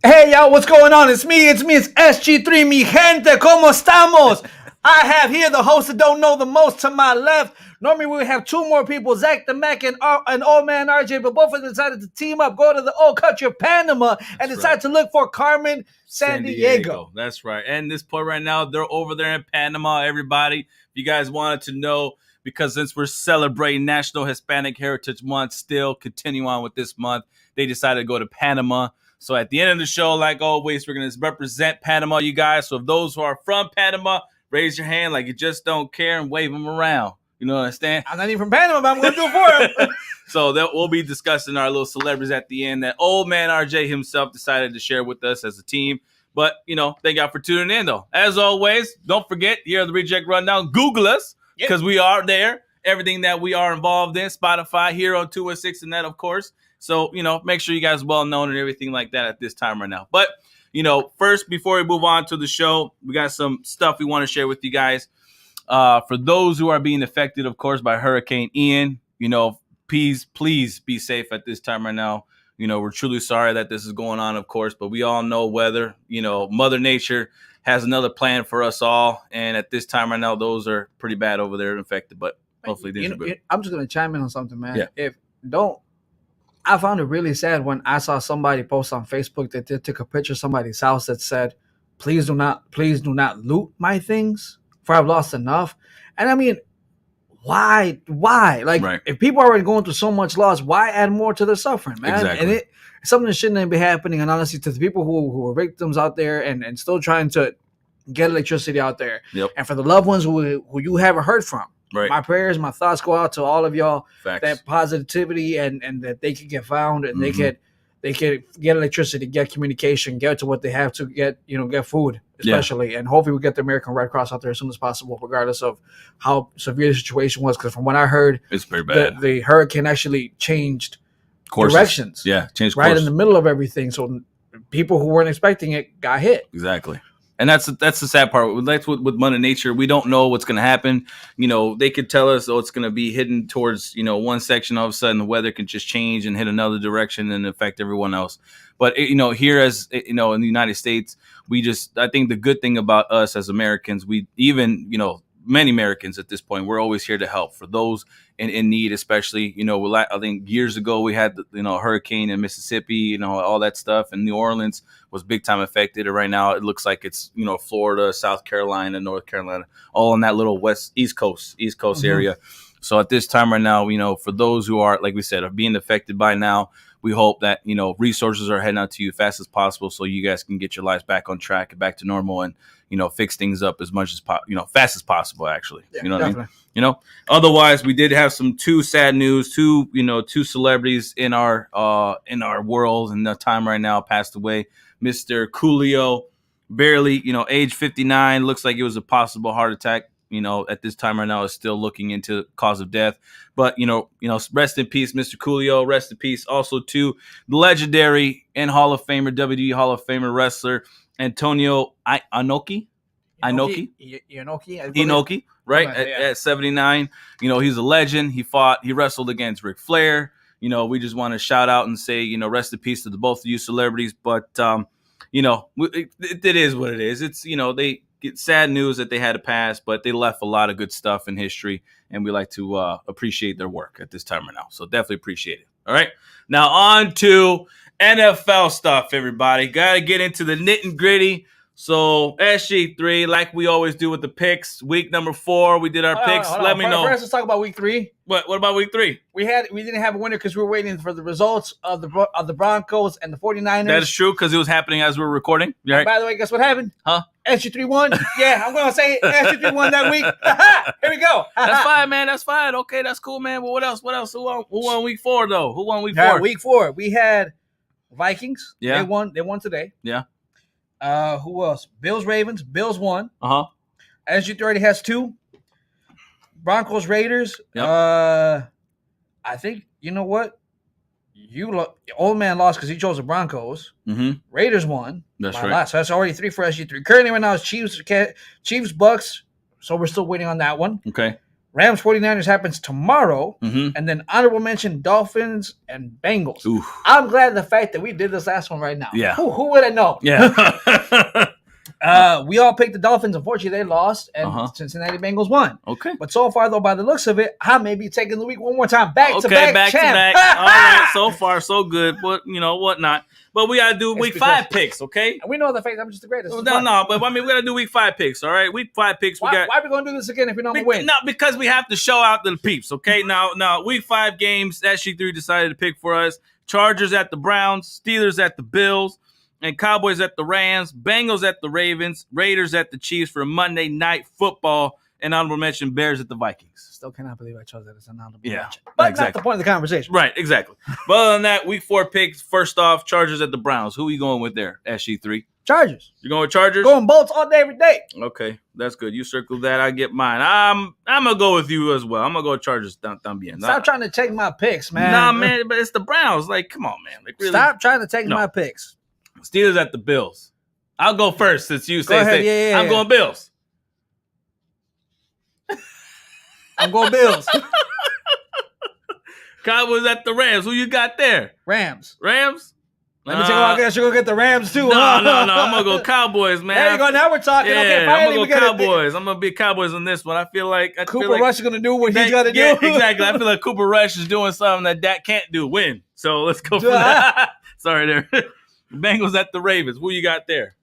Hey, y'all, what's going on? It's me, it's SG3, mi gente, ¿cómo estamos? I have here the host that don't know the most to my left. Normally we would have two more people, Zach the Mac and Old Man RJ, but both of them decided to team up, go to the old country of Panama, and decide to look for Carmen Sandiego. That's right. And this point right now, they're over there in Panama, everybody. If you guys wanted to know, because since we're celebrating National Hispanic Heritage Month, still continue on with this month, they decided to go to Panama. So at the end of the show, like always, we're going to represent Panama, you guys. So if those who are from Panama, raise your hand like you just don't care and wave them around. You know what I understand? I'm not even from Panama, but I'm going to do it for him. So we'll be discussing our little celebrities at the end that Old Man RJ himself decided to share with us as a team. But, thank y'all for tuning in, though. As always, don't forget, here at the ReJect Rundown, Google us because we are there. Everything that we are involved in, Spotify, here on 216 and that, of course. So, make sure you guys are well known and everything like that at this time right now. But, first, before we move on to the show, we got some stuff we want to share with you guys. For those who are being affected, of course, by Hurricane Ian, please be safe at this time right now. We're truly sorry that this is going on, of course, but we all know weather. Mother Nature has another plan for us all. And at this time right now, those are pretty bad over there affected, but hopefully these are good. I'm just going to chime in on something, man. Yeah. I found it really sad when I saw somebody post on Facebook that they took a picture of somebody's house that said, please do not loot my things, for I've lost enough. And I mean, why? Like, right. If people are already going through so much loss, why add more to their suffering, man? Exactly. And something that shouldn't be happening. And honestly, to the people who are victims out there and still trying to get electricity out there, and for the loved ones who you haven't heard from, right. My prayers, my thoughts go out to all of y'all. Facts. That positivity and that they can get found and they could get electricity, get communication, get to what they have to get, get food, especially. And hopefully we get the American Red Cross out there as soon as possible, regardless of how severe the situation was. Because from what I heard, it's pretty bad. The hurricane actually changed directions. Yeah, changed right course. In the middle of everything. So people who weren't expecting it got hit. Exactly. And that's the sad part. That's with Mother Nature. We don't know what's going to happen. They could tell us, it's going to be hidden towards, one section. All of a sudden, the weather can just change and hit another direction and affect everyone else. But, here as, in the United States, I think the good thing about us as Americans, many Americans at this point, we're always here to help for those in need, especially, I think years ago we had, hurricane in Mississippi, all that stuff. And New Orleans was big time affected. And right now it looks like it's, Florida, South Carolina, North Carolina, all in that little East Coast area. So at this time right now, for those who are, like we said, are being affected by now, we hope that, resources are heading out to you fast as possible so you guys can get your lives back on track and back to normal and, fix things up as much as, fast as possible, actually. Yeah, you know definitely. What I mean? Otherwise, we did have two sad news, two celebrities in our world and the time right now passed away. Mr. Coolio, barely, age 59, looks like it was a possible heart attack. At this time right now is still looking into cause of death. But, rest in peace, Mr. Coolio. Rest in peace also to the legendary and Hall of Famer, WWE Hall of Famer wrestler, Antonio Inoki, right? At 79. He's a legend. He wrestled against Ric Flair. We just want to shout out and say, rest in peace to both of you celebrities. But, it is what it is. It's, they get sad news that they had to pass, but they left a lot of good stuff in history, and we like to appreciate their work at this time right now. So definitely appreciate it. All right. Now on to NFL stuff, everybody. Got to get into the nit and gritty. So SG3, like we always do with the picks, week number 4, we did our picks. Let me know. First, let's talk about week 3. What about week 3? We didn't have a winner because we were waiting for the results of the Broncos and the 49ers. That is true because it was happening as we were recording. Right? By the way, guess what happened? Huh? SG3 won. Yeah, I'm going to say SG3 won that week. Here we go. That's fine, man. That's fine. Okay, that's cool, man. But what else? Who won week 4, though? Who won week 4? Week 4, we had Vikings. Yeah. They won today. Yeah. Who else? Bills, Ravens. Bills won. SG3 already has 2. Broncos, Raiders. Yep. I think, you know what? Old man lost because he chose the Broncos. Mm-hmm. Raiders won. That's right. So that's already 3 for SG3. Currently right now it's Chiefs, Bucks. So we're still waiting on that one. Okay. Rams 49ers happens tomorrow. Mm-hmm. And then honorable mention Dolphins and Bengals. Oof. I'm glad the fact that we did this last one right now. Yeah. Who would have known? Yeah. We all picked the Dolphins. Unfortunately, they lost, and Cincinnati Bengals won. Okay. But so far, though, by the looks of it, I may be taking the week one more time. Back to back champ. to back. All right. So far, so good. But, whatnot. But we got to do week 5 picks, okay? And we know the fact I'm just the greatest. No, but I mean, we got to do week 5 picks, all right? Week 5 picks. Why are we going to do this again if we don't win? No, because we have to show out the peeps, okay? Now, week 5 games, SG3 decided to pick for us. Chargers at the Browns, Steelers at the Bills, and Cowboys at the Rams, Bengals at the Ravens, Raiders at the Chiefs for Monday Night Football, and honorable mention Bears at the Vikings. Still cannot believe I chose that as an honorable mention. But exactly. Not the point of the conversation. Right, exactly. But other than that, week 4 picks, first off, Chargers at the Browns. Who are you going with there, SG3? Chargers. You're going with Chargers? Going Bolts all day, every day. Okay, that's good. You circle that, I get mine. I'm going to go with you as well. I'm going to go Chargers también. Stop trying to take my picks, man. Nah, man, but it's the Browns. Like, come on, man. Like, really? Stop trying to take my picks. Steelers at the Bills. I'll go first since you say. I'm going Bills. I'm going Bills. Cowboys at the Rams. Who you got there? Rams. Let me take a look. I guess you're going to get the Rams too. No. I'm going to go Cowboys, man. There you go. Now we're talking. Yeah, okay, I'm going to go Cowboys. I'm going to be Cowboys on this one. I feel like Cooper Rush is going to do what he's got to do. Exactly. I feel like Cooper Rush is doing something that Dak can't do. Win. So let's go for that. Sorry there. Bengals at the Ravens. Who you got there?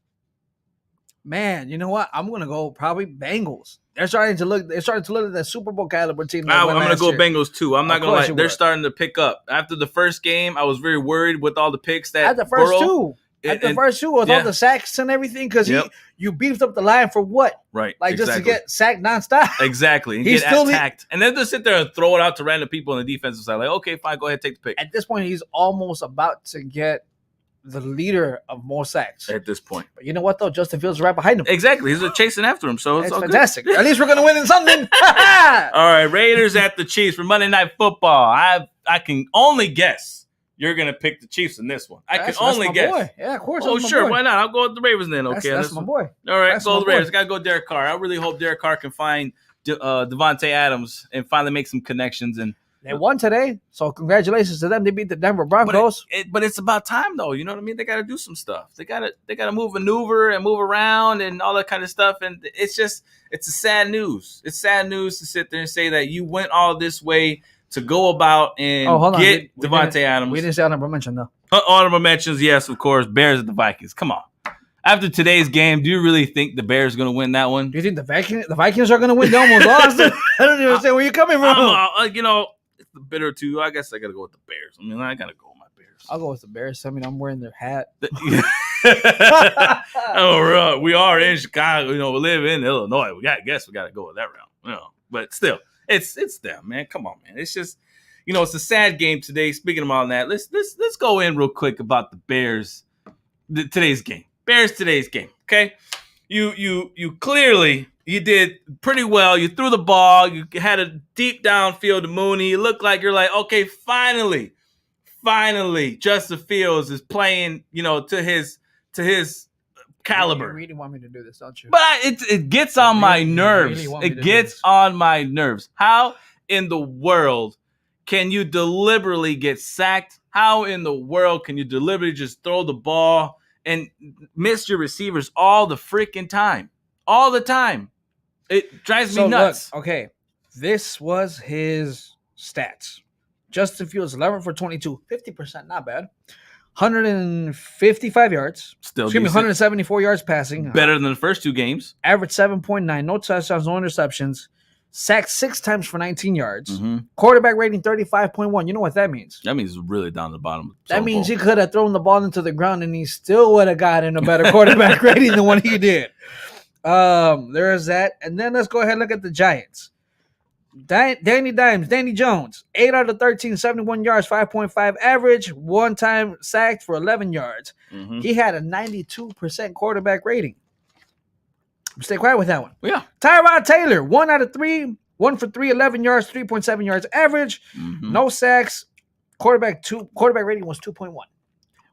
Man, you know what? I'm going to go probably Bengals. They're starting to look at that Super Bowl caliber team. I'm going to go Bengals too. I'm not going to lie. They're starting to pick up. After the first game, I was very worried with all the picks that At the first two, with all the sacks and everything, because you beefed up the line for what? Right. Like just to get sacked nonstop. Exactly. And he's get attacked. And then just sit there and throw it out to random people on the defensive side. Like, okay, fine, go ahead, take the pick. At this point, he's almost about to get the leader of more sacks. At this point. But you know what, though? Justin Fields is right behind him. Exactly. He's chasing after him, so it's all fantastic. Good. At least we're going to win in something. All right, Raiders at the Chiefs for Monday Night Football. I can only guess you're going to pick the Chiefs in this one. I can only guess. Boy. Yeah, of course. Oh, sure. Why not? I'll go with the Ravens then. Okay, that's my boy. All right, go with the Raiders. Got to go Derek Carr. I really hope Derek Carr can find Devontae Adams and finally make some connections. And they won today, so congratulations to them. They beat the Denver Broncos. But it's about time, though. You know what I mean? They got to do some stuff. They got to maneuver and move around and all that kind of stuff. And it's a sad news. It's sad news to sit there and say that you went all this way to go about and get Devontae Adams. We didn't say honorable mention, though. Honorable mentions, yes, of course. Bears at the Vikings. Come on. After today's game, do you really think the Bears are going to win that one? Do you think the Vikings are going to win? They almost lost it. I don't even understand where you're coming from. It's the bitter two. I guess I got to go with the Bears. I mean, I got to go with my Bears. I'll go with the Bears. I mean, I'm wearing their hat. Oh, we are in Chicago. We live in Illinois. We got to go with that round. But still, it's them, man. Come on, man. It's just, it's a sad game today. Speaking of all that, let's go in real quick about the Bears. Today's game. Bears today's game. Okay, you clearly. You did pretty well. You threw the ball. You had a deep downfield to Mooney. You looked like you're like, okay, finally, Justin Fields is playing, to his caliber. You really want me to do this, don't you? But it gets on my nerves. It gets on my nerves. How in the world can you deliberately get sacked? How in the world can you deliberately just throw the ball and miss your receivers all the freaking time? All the time. It drives me nuts. Look, okay, this was his stats. Justin Fields, 11 for 22, 50%, not bad. 155 yards. Still 174 yards passing. Better than the first two games. Average 7.9, no touchdowns, no interceptions. Sacked 6 times for 19 yards. Mm-hmm. Quarterback rating 35.1. You know what that means? That means really down the bottom. That means he could have thrown the ball into the ground and he still would have gotten a better quarterback rating than what he did. There's that. And then let's go ahead and look at the Giants. Danny Jones, 8 out of 13, 71 yards, 5.5 average, 1 time sacked for 11 yards. Mm-hmm. He had a 92% quarterback rating. Stay quiet with that one. Yeah. Tyrod Taylor, 1 out of 3, 1 for 3, 11 yards, 3.7 yards average, no sacks. Quarterback rating was 2.1.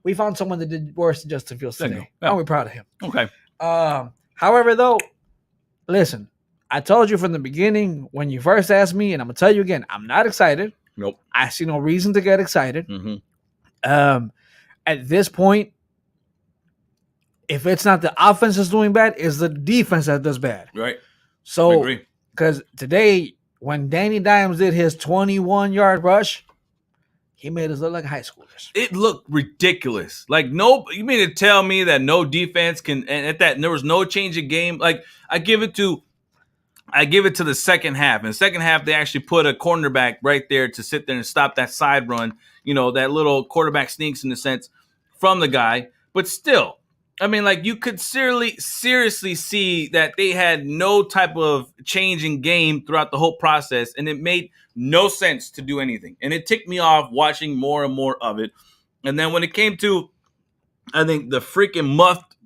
We found someone that did worse than Justin Fields today. Yeah. And we're proud of him. Okay. However, though, listen, I told you from the beginning when you first asked me, and I'm gonna tell you again, I'm not excited. Nope. I see no reason to get excited. Mm-hmm. At this point, if it's not the offense that's doing bad, it's the defense that does bad. Right. So, because today, when Danny Dimes did his 21-yard rush, he made us look like high schoolers. It looked ridiculous. Like, no, you mean to tell me that no defense can, and at that, there was no change of game? Like, I give it to the second half. In the second half, they actually put a cornerback right there to sit there and stop that side run. You know, that little quarterback sneaks in a sense from the guy. But still, I mean, like, you could seriously see that they had no type of change in game throughout the whole process, and it made no sense to do anything. And it ticked me off watching more and more of it. And then when it came to, I think, the freaking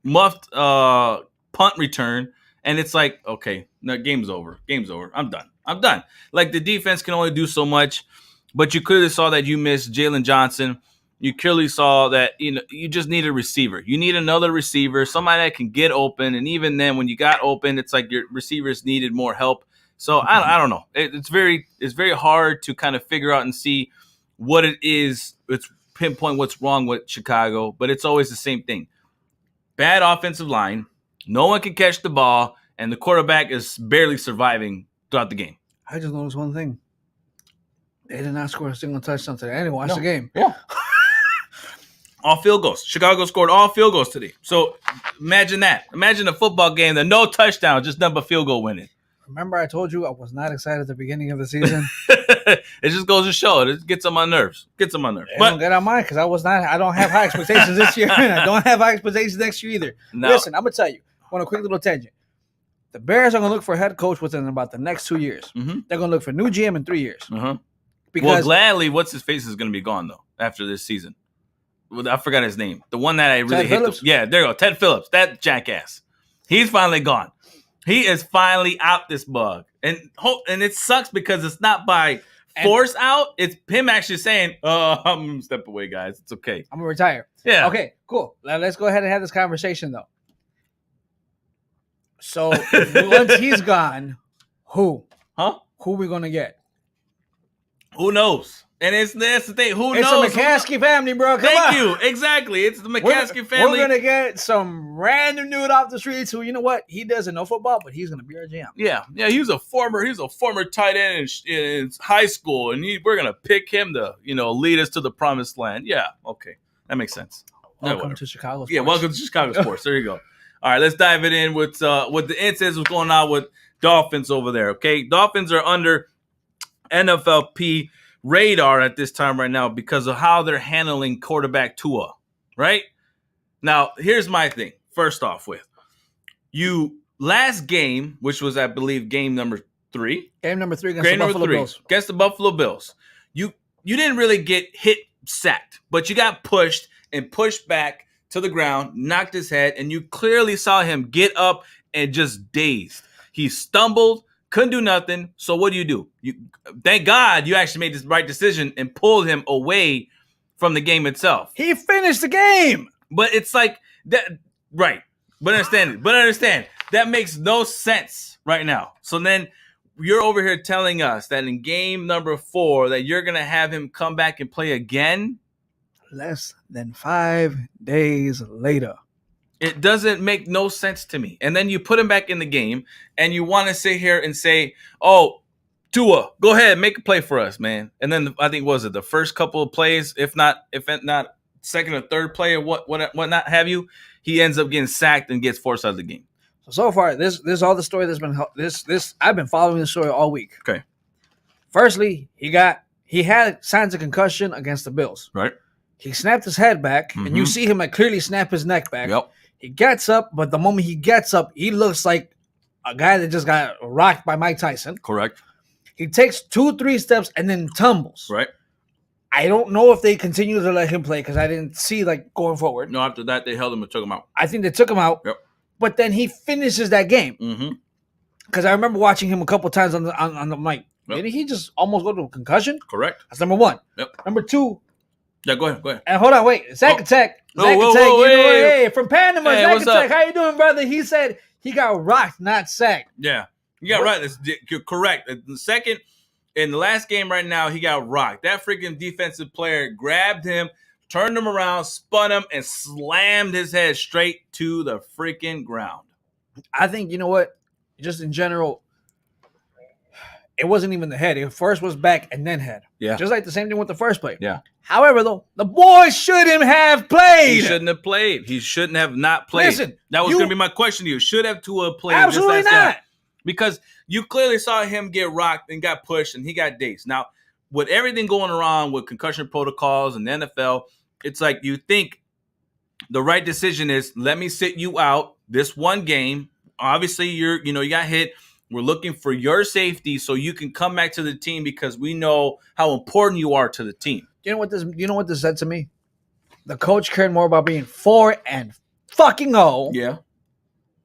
muffed punt return, and it's like, okay, no, game's over. I'm done. Like, the defense can only do so much, but you clearly saw that you missed Jalen Johnson. You clearly saw that, you know, you just need a receiver. You need another receiver, somebody that can get open. And even then, when you got open, it's like your receivers needed more help. So I don't know. It's very hard to kind of figure out and see what it is. It's pinpoint what's wrong with Chicago, but it's always the same thing. Bad offensive line. No one can catch the ball, and the quarterback is barely surviving throughout the game. I just noticed one thing. They did not score a single touchdown today. I didn't watch the game. Yeah. All field goals. Chicago scored all field goals today. So imagine that. Imagine a football game that no touchdown, just nothing but field goal winning. Remember I told you I was not excited at the beginning of the season? It just goes to show. It gets on my nerves. But don't get on mine because I don't have high expectations this year. And I don't have high expectations next year either. No. Listen, I'm going to tell you. On a quick little tangent. The Bears are going to look for a head coach within about the next 2 years. Mm-hmm. They're going to look for a new GM in 3 years. Mm-hmm. Because gladly, what's his face is going to be gone, though, after this season. I forgot his name. The one that I really hate. Yeah, there you go. Ted Phillips. That jackass. He's finally gone. He is finally out this bug. And it sucks because it's not by force out. It's him actually saying, I'm going to step away, guys. It's okay. I'm going to retire. Yeah. Okay, cool. Now, let's go ahead and have this conversation, though. So, once he's gone, who? Huh? Who are we going to get? Who knows? And that's the thing. Who knows? It's the McCaskey family, bro. Thank you. Exactly. It's the McCaskey family. We're going to get some random dude off the streets who, you know what? He doesn't know football, but he's going to be our GM. Yeah. Yeah, he was a former tight end in high school, and we're going to pick him to, lead us to the promised land. Yeah. Okay. That makes sense. Welcome to Chicago sports. Yeah, welcome to Chicago sports. There you go. All right, let's dive it in with what the incidents was going on with Dolphins over there, okay? Dolphins are under NFLP radar at this time right now because of how they're handling quarterback Tua, right? Now, here's my thing. First off with, last game, which was, I believe, game number 3. Game number 3 against the Buffalo Bills. Against the Buffalo Bills. You didn't really get sacked, but you got pushed and pushed back to the ground, knocked his head, and you clearly saw him get up and just dazed. He stumbled, couldn't do nothing. So what do? Thank God you actually made this right decision and pulled him away from the game itself. He finished the game. But it's like that, right? But understand that makes no sense right now. So then you're over here telling us that in game number 4 that you're gonna have him come back and play again. Less than 5 days later. It doesn't make no sense to me. And then you put him back in the game, and you want to sit here and say, "Oh, Tua, go ahead, make a play for us, man." And then I think the first couple of plays, if not second or third play or what not have you, he ends up getting sacked and gets forced out of the game. So far, this all the story that's been this. I've been following this story all week. Okay. Firstly, he had signs of concussion against the Bills. Right. He snapped his head back, and you see him clearly snap his neck back. Yep. He gets up, but the moment he gets up, he looks like a guy that just got rocked by Mike Tyson. Correct. He takes 2-3 steps and then tumbles. Right. I don't know if they continue to let him play because I didn't see going forward. No, after that, they held him and took him out. I think they took him out. Yep. But then he finishes that game. Mm-hmm. Because I remember watching him a couple times on the mic. Yep. Didn't he just almost go to a concussion? Correct. That's number 1. Yep. Number 2. Yeah, go ahead. And hold on, wait. Zach Attack. Hey, from Panama, Zach Attack. How you doing, brother? He said he got rocked, not sacked. Yeah. Yeah, right. You're correct. In the last game right now, he got rocked. That freaking defensive player grabbed him, turned him around, spun him, and slammed his head straight to the freaking ground. I think, you know what? Just in general, it wasn't even the head. It first was back and then head. Yeah. Just like the same thing with the first play. Yeah. However, though, the boy shouldn't have played. He shouldn't have played. He shouldn't have not played. Listen, that was going to be my question to you. Should have Tua played? Absolutely not. Because you clearly saw him get rocked and got pushed and he got dazed. Now, with everything going around with concussion protocols and the NFL, it's like you think the right decision is let me sit you out this one game. Obviously, you got hit. We're looking for your safety so you can come back to the team because we know how important you are to the team. You know what this said to me? The coach cared more about being 4-0 Yeah.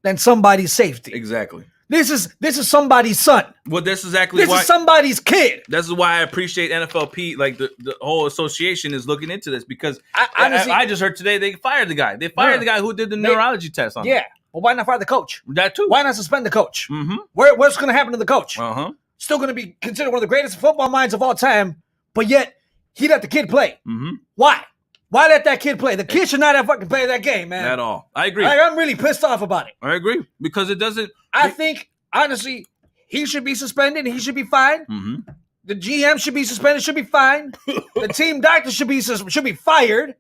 than somebody's safety. Exactly. This is somebody's son. Well, this is somebody's kid. This is why I appreciate NFLP, like the whole association is looking into this because honestly, I just heard today they fired the guy. They fired the guy who did the neurology test on him. Yeah. Well, why not fire the coach? That too. Why not suspend the coach? Mm-hmm. What's going to happen to the coach? Uh-huh. Still going to be considered one of the greatest football minds of all time, but yet he let the kid play. Mm-hmm. Why? Why let that kid play? The kid should not have fucking played that game, man. At all. I agree. Like, I'm really pissed off about it. I agree because it doesn't. I think, honestly, he should be suspended. He should be fined. Mm-hmm. The GM should be suspended. Should be fined. The team doctor should be fired.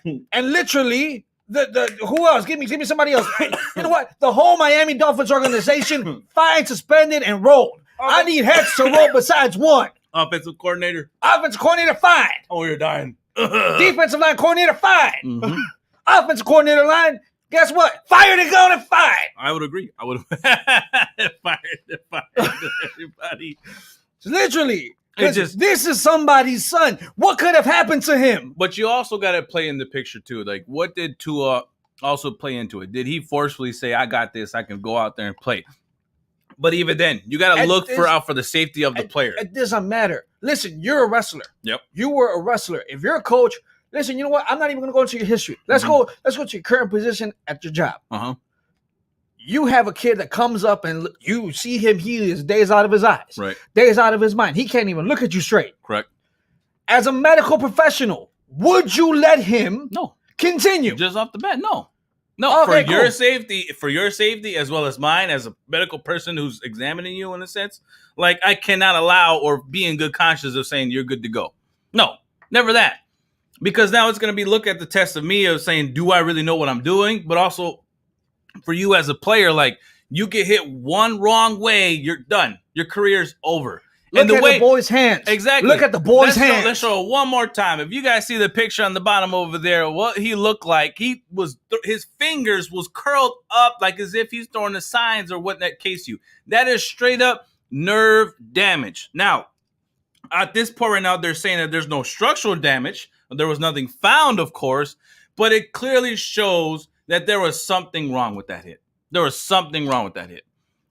And literally, the who else? Give me somebody else. You know what? The whole Miami Dolphins organization fined, suspended, and rolled. I need heads to roll besides one. Offensive coordinator fined. Oh, you're dying. Defensive line coordinator fined. Mm-hmm. Offensive coordinator line. Guess what? Fired and gone and fined. I would agree. I would have fired everybody. Literally. This is somebody's son. What could have happened to him? But you also got to play in the picture too. Like, what did Tua also play into it? Did he forcefully say, "I got this. I can go out there and play"? But even then, you got to look out for the safety of the player. It doesn't matter. Listen, you're a wrestler. Yep. You were a wrestler. If you're a coach, listen. You know what? I'm not even going to go into your history. Let's go to your current position at your job. Uh-huh. You have a kid that comes up and you see him, he is days out of his eyes. Right. Days out of his mind. He can't even look at you straight. Correct. As a medical professional, would you let him continue? Just off the bat, no. No, okay, for your safety as well as mine as a medical person who's examining you in a sense, like I cannot allow or be in good conscience of saying you're good to go. No, never that. Because now it's going to be look at the test of me of saying, do I really know what I'm doing? But also for you as a player, like you get hit one wrong way, you're done. Your career's over. Look at the boy's hands. Exactly. Look at the boy's hands. Let's show it one more time. If you guys see the picture on the bottom over there, what he looked like, his fingers was curled up like as if he's throwing the signs or what that case you. That is straight up nerve damage. Now, at this point right now, they're saying that there's no structural damage. There was nothing found, of course, but it clearly shows that there was something wrong with that hit. There was something wrong with that hit.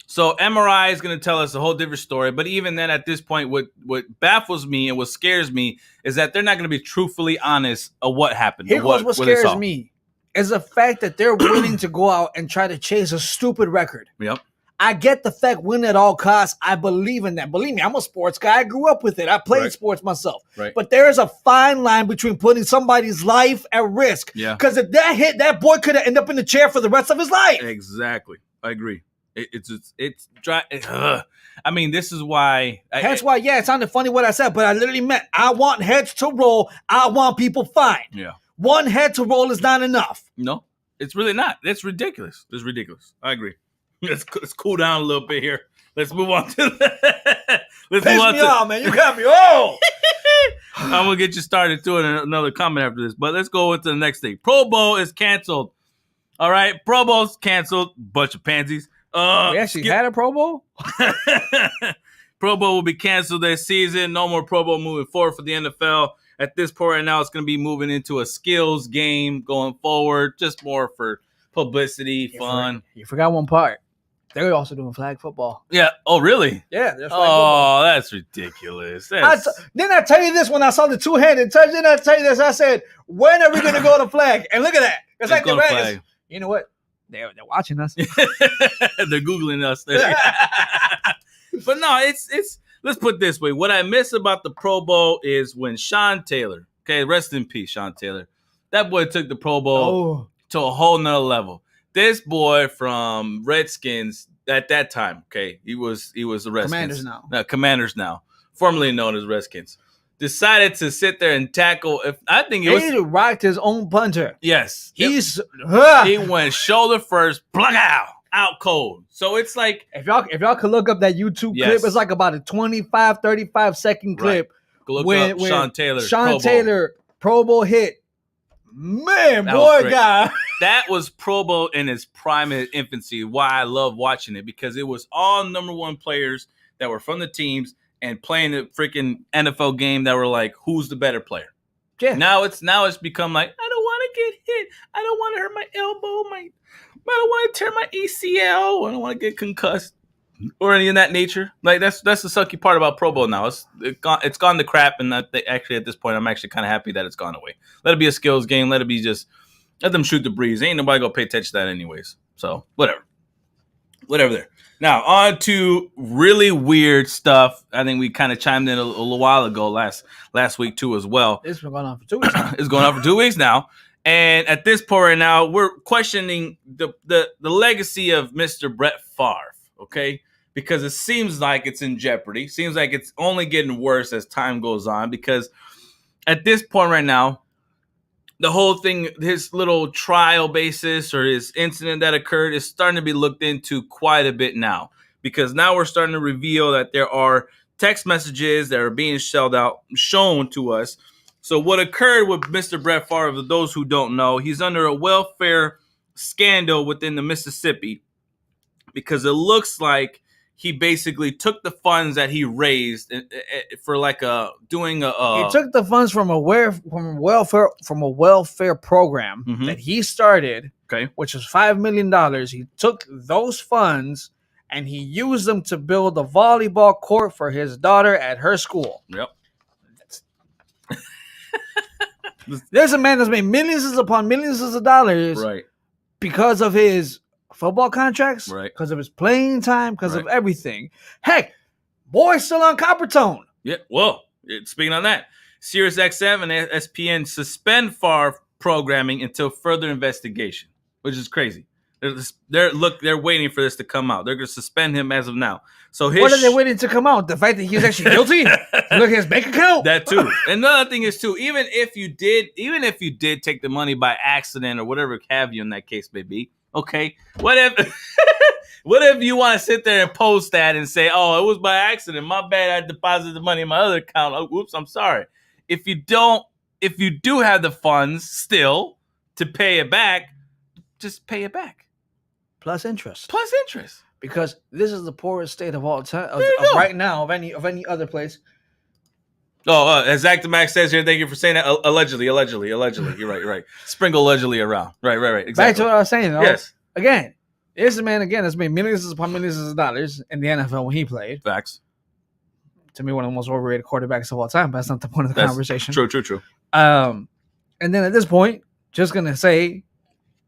So MRI is going to tell us a whole different story. But even then, at this point, what baffles me and what scares me is that they're not going to be truthfully honest of what happened. Here's what scares me is the fact that they're willing to go out and try to chase a stupid record. Yep. I get the fact win at all costs. I believe in that. Believe me, I'm a sports guy. I grew up with it. I played sports myself. Right. But there is a fine line between putting somebody's life at risk. Yeah. Because if that hit, that boy could have ended up in the chair for the rest of his life. Exactly. I agree. It's dry. I mean, this is why. That's why, it sounded funny what I said, but I literally meant I want heads to roll. I want people fined. Yeah. One head to roll is not enough. No, it's really not. It's ridiculous. It's ridiculous. I agree. Let's cool down a little bit here. Let's move on to Piss me off, man. You got me. Oh. I'm going to get you started too in another comment after this, but let's go into the next thing. Pro Bowl is canceled. All right. Pro Bowl's canceled. Bunch of pansies. We actually had a Pro Bowl? Pro Bowl will be canceled this season. No more Pro Bowl moving forward for the NFL. At this point right now, it's going to be moving into a skills game going forward. Just more for publicity, fun. You forgot one part. They're also doing flag football. Yeah. Oh, really? Yeah. There's flag football. That's ridiculous. Didn't I tell you this when I saw the two-handed touch? Didn't I tell you this? I said, when are we going to go to flag? And look at that. It's like the Reds. You know what? They're watching us. They're Googling us. But no, it's. Let's put it this way. What I miss about the Pro Bowl is when Sean Taylor, okay, rest in peace, Sean Taylor. That boy took the Pro Bowl to a whole nother level. This boy from Redskins at that time, okay, he was the Redskins. Commanders now, formerly known as Redskins, decided to sit there and tackle. He rocked his own punter. Yes, he went shoulder first, plug out cold. So it's like if y'all could look up that YouTube clip, it's like about a 25, 35 second clip. Look up Sean Taylor Pro Bowl hit. Man, boy, guy. That was Pro Bowl in its prime and infancy. Why I love watching it, because it was all number one players that were from the teams and playing the freaking NFL game that were like, who's the better player? Yeah. Now it's become like, I don't want to get hit. I don't want to hurt my elbow. I don't want to tear my ACL. I don't want to get concussed or any of that nature. Like that's the sucky part about Pro Bowl now. It's gone to crap, and actually at this point I'm actually kind of happy that it's gone away. Let it be a skills game. Let them shoot the breeze. Ain't nobody gonna pay attention to that anyways. So whatever there. Now on to really weird stuff. I think we kind of chimed in a little while ago last week too as well. It's been going on for 2 weeks now. It's going on for 2 weeks now. And at this point right now, we're questioning the legacy of Mr. Brett Favre, okay? Because it seems like it's in jeopardy. Seems like it's only getting worse as time goes on, because at this point right now, the whole thing, his little trial basis or his incident that occurred is starting to be looked into quite a bit now, because now we're starting to reveal that there are text messages that are being shown to us. So what occurred with Mr. Brett Favre, for those who don't know, he's under a welfare scandal within the Mississippi, because it looks like he basically took the funds that he raised for he took the funds from a welfare program that he started, which was $5 million. He took those funds and he used them to build a volleyball court for his daughter at her school. Yep. There's a man that's made millions upon millions of dollars, right, because of his football contracts, right, because of his playing time, because of everything. Heck, boy's still on Coppertone. Yeah. Well, speaking on that, SiriusXM and ESPN suspend Favre programming until further investigation, which is crazy. They're waiting for this to come out. They're going to suspend him as of now. So what are they waiting to come out? The fact that he's actually guilty? Look at his bank account. That too. And another thing is too, even if you did take the money by accident or whatever have you in that case may be, okay, what if you want to sit there and post that and say, oh, it was by accident, my bad, I deposited the money in my other account. Oh, oops, I'm sorry. If you do have the funds still to pay it back, just pay it back. Plus interest. Because this is the poorest state of all time right now of any other place. Oh, as Zach the Max says here, thank you for saying that. Allegedly. You're right. Sprinkle allegedly around. Right. Exactly. Back to what I was saying, though. Yes. Again, here's a man that's made millions upon millions of dollars in the NFL when he played. Facts. To me, one of the most overrated quarterbacks of all time, but that's not the point of the conversation. True. And then at this point, just gonna say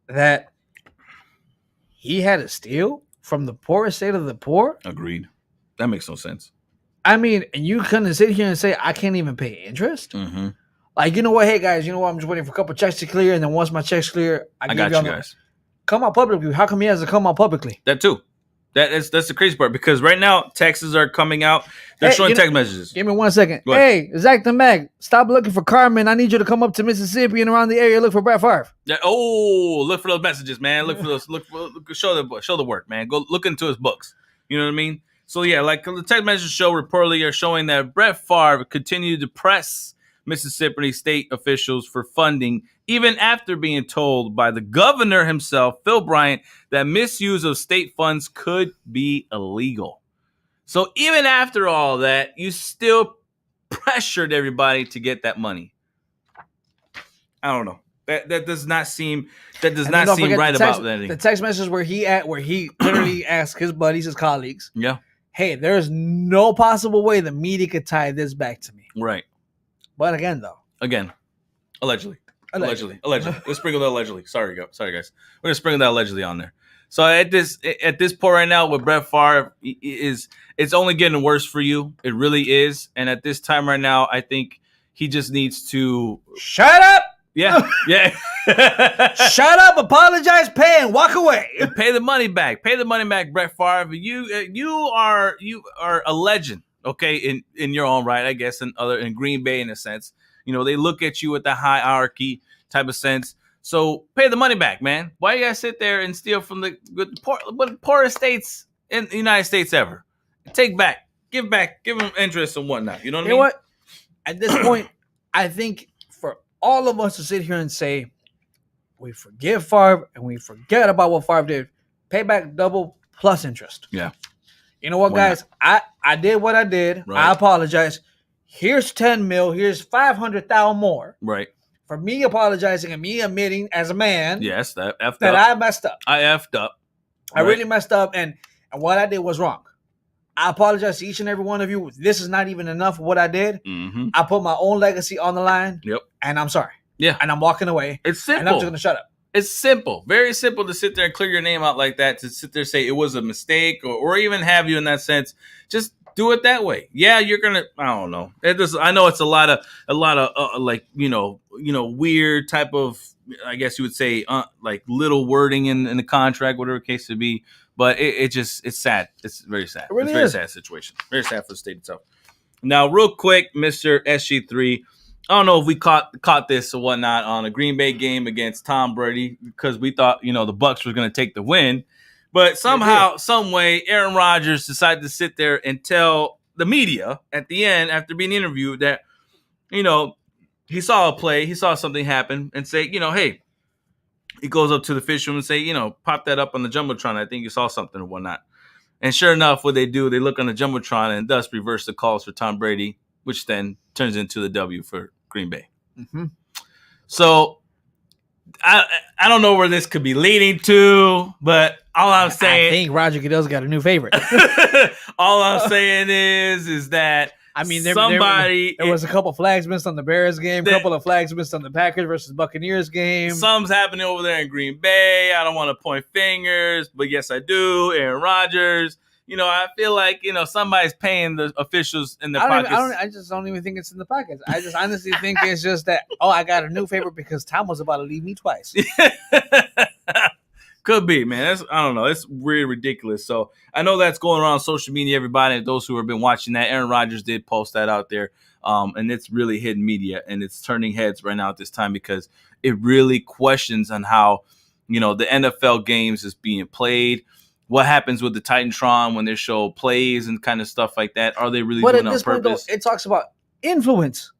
that he had to steal from the poorest state of the poor. Agreed. That makes no sense. I mean, and you couldn't sit here and say, I can't even pay interest? Mm-hmm. Like, you know what? Hey, guys, you know what? I'm just waiting for a couple checks to clear, and then once my checks clear, I got you guys. Come out publicly. How come he has to come out publicly? That too. That's the crazy part, because right now, texts are coming out. They're showing text messages. Give me 1 second. Hey, Zach the Mag, stop looking for Carmen. I need you to come up to Mississippi and around the area. Look for Brett Favre. Yeah, look for those messages, man. Look for those. Show the work, man. Go look into his books. You know what I mean? So yeah, like the text messages reportedly are showing that Brett Favre continued to press Mississippi state officials for funding, even after being told by the governor himself, Phil Bryant, that misuse of state funds could be illegal. So even after all that, you still pressured everybody to get that money. I don't know. That does not seem right about that. The text message where he literally asked his buddies, his colleagues, hey, there's no possible way the media could tie this back to me. Right. But again, allegedly. Allegedly. Let's sprinkle the allegedly. Sorry, guys. We're gonna sprinkle that allegedly on there. So at this point right now with Brett Favre it's only getting worse for you. It really is. And at this time right now, I think he just needs to shut up. Yeah. Shut up, apologize, pay, and walk away. Pay the money back. Brett Favre. You are a legend, okay, in your own right, I guess, in Green Bay in a sense. They look at you with the hierarchy type of sense. So pay the money back, man. Why you gotta sit there and steal from the poorest states in the United States ever? Take back, give them interest and whatnot. You know what I mean? What? At this point, I think for all of us to sit here and say we forgive Favre and we forget about what Favre did, pay back double plus interest. Yeah. You know what, guys? I did what I did. Right. I apologize. Here's 10 mil. Here's 500,000 more. Right. For me apologizing and me admitting as a man, yes, that I messed up. I effed up. I really messed up, and what I did was wrong. I apologize to each and every one of you. This is not even enough of what I did. Mm-hmm. I put my own legacy on the line. Yep. And I'm sorry. Yeah. And I'm walking away. It's simple. And I'm just going to shut up. It's simple. Very simple to sit there and clear your name out like that, to sit there and say it was a mistake or even have you in that sense. Just do it that way. Yeah, you're going to, I don't know. I know it's a lot of like, weird type of, I guess you would say, like little wording in the contract, whatever the case to be. But it's sad. It's very sad. It really it's a very sad situation. Very sad for the state itself. Now, real quick, Mr. SG3, I don't know if we caught this or whatnot on a Green Bay game against Tom Brady because we thought, the Bucs were going to take the win. But somehow, some way, Aaron Rodgers decided to sit there and tell the media at the end, after being interviewed, that, he saw a play, he saw something happen, and say, hey, he goes up to the official and say, pop that up on the Jumbotron. I think you saw something or whatnot. And sure enough, what they do, they look on the Jumbotron and thus reverse the calls for Tom Brady, which then turns into the W for Green Bay. Mm-hmm. So I don't know where this could be leading to, but all I'm saying, I think Roger Goodell's got a new favorite. All I'm saying is that there was a couple flags missed on the Bears game, a couple of flags missed on the Packers versus Buccaneers game. Something's happening over there in Green Bay. I don't want to point fingers, but yes, I do. Aaron Rodgers. I feel like, somebody's paying the officials in their pockets. I just don't even think it's in the pockets. I just honestly think it's just that, I got a new favorite because Tom was about to leave me twice. Could be, man. I don't know. It's really ridiculous. So I know that's going around social media, everybody. Those who have been watching that, Aaron Rodgers did post that out there. And it's really hitting media, and it's turning heads right now at this time because it really questions on how, the NFL games is being played. What happens with the Titantron when they show plays and kind of stuff like that? Are they really doing it on purpose? But at this point, though, it talks about influence.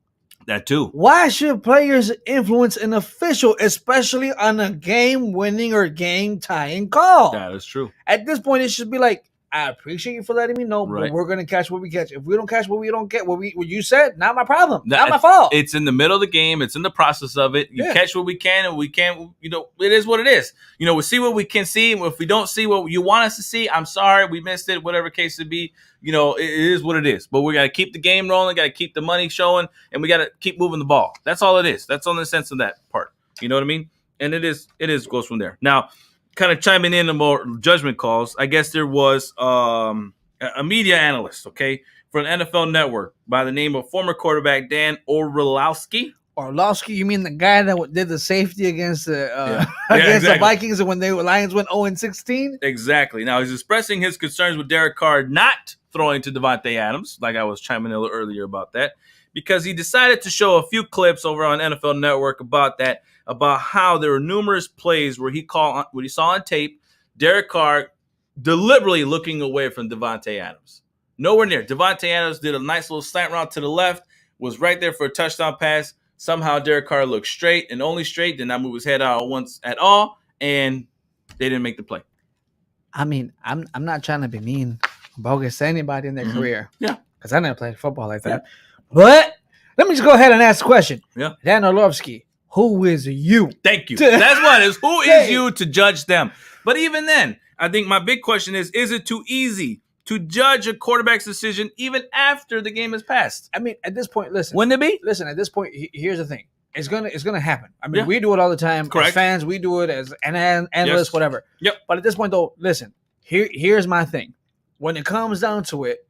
That too. Why should players influence an official, especially on a game-winning or game-tying call? That is true. At this point, it should be like, I appreciate you for letting me know, right, but we're going to catch what we catch. If we don't catch what we don't get, what you said, not my problem. Not my fault. It's in the middle of the game. It's in the process of it. You catch what we can, and we can't, it is what it is. We see what we can see. If we don't see what you want us to see, I'm sorry, we missed it, whatever case it be. It is what it is. But we got to keep the game rolling, got to keep the money showing, and we got to keep moving the ball. That's all it is. That's all the sense of that part. You know what I mean? And it goes from there. Now, kind of chiming in on more judgment calls, I guess there was a media analyst, okay, for an NFL network by the name of former quarterback Dan Orlowski. Orlowski, you mean the guy that did the safety against the the Vikings when Lions went 0-16? Exactly. Now, he's expressing his concerns with Derek Carr not throwing to Davante Adams, like I was chiming in a little earlier about that, because he decided to show a few clips over on NFL Network about how there were numerous plays where he saw on tape Derek Carr deliberately looking away from Davante Adams. Nowhere near. Davante Adams did a nice little slant route to the left, was right there for a touchdown pass. Somehow Derek Carr looked straight and only straight, did not move his head out once at all, and they didn't make the play. I mean, I'm not trying to be mean, bogus to anybody in their career. Yeah. Because I never played football like that. Yeah. But let me just go ahead and ask the question. Yeah. Dan Orlovsky, who is you? Thank you. That's what it is. Who is you to judge them? But even then, I think my big question is it too easy to judge a quarterback's decision even after the game has passed? I mean, at this point, listen. Wouldn't it be? Listen, at this point, here's the thing. it's gonna happen. I mean, we do it all the time. Correct. As fans, we do it as an analyst, whatever. Yep. But at this point, though, listen. Here's my thing. When it comes down to it,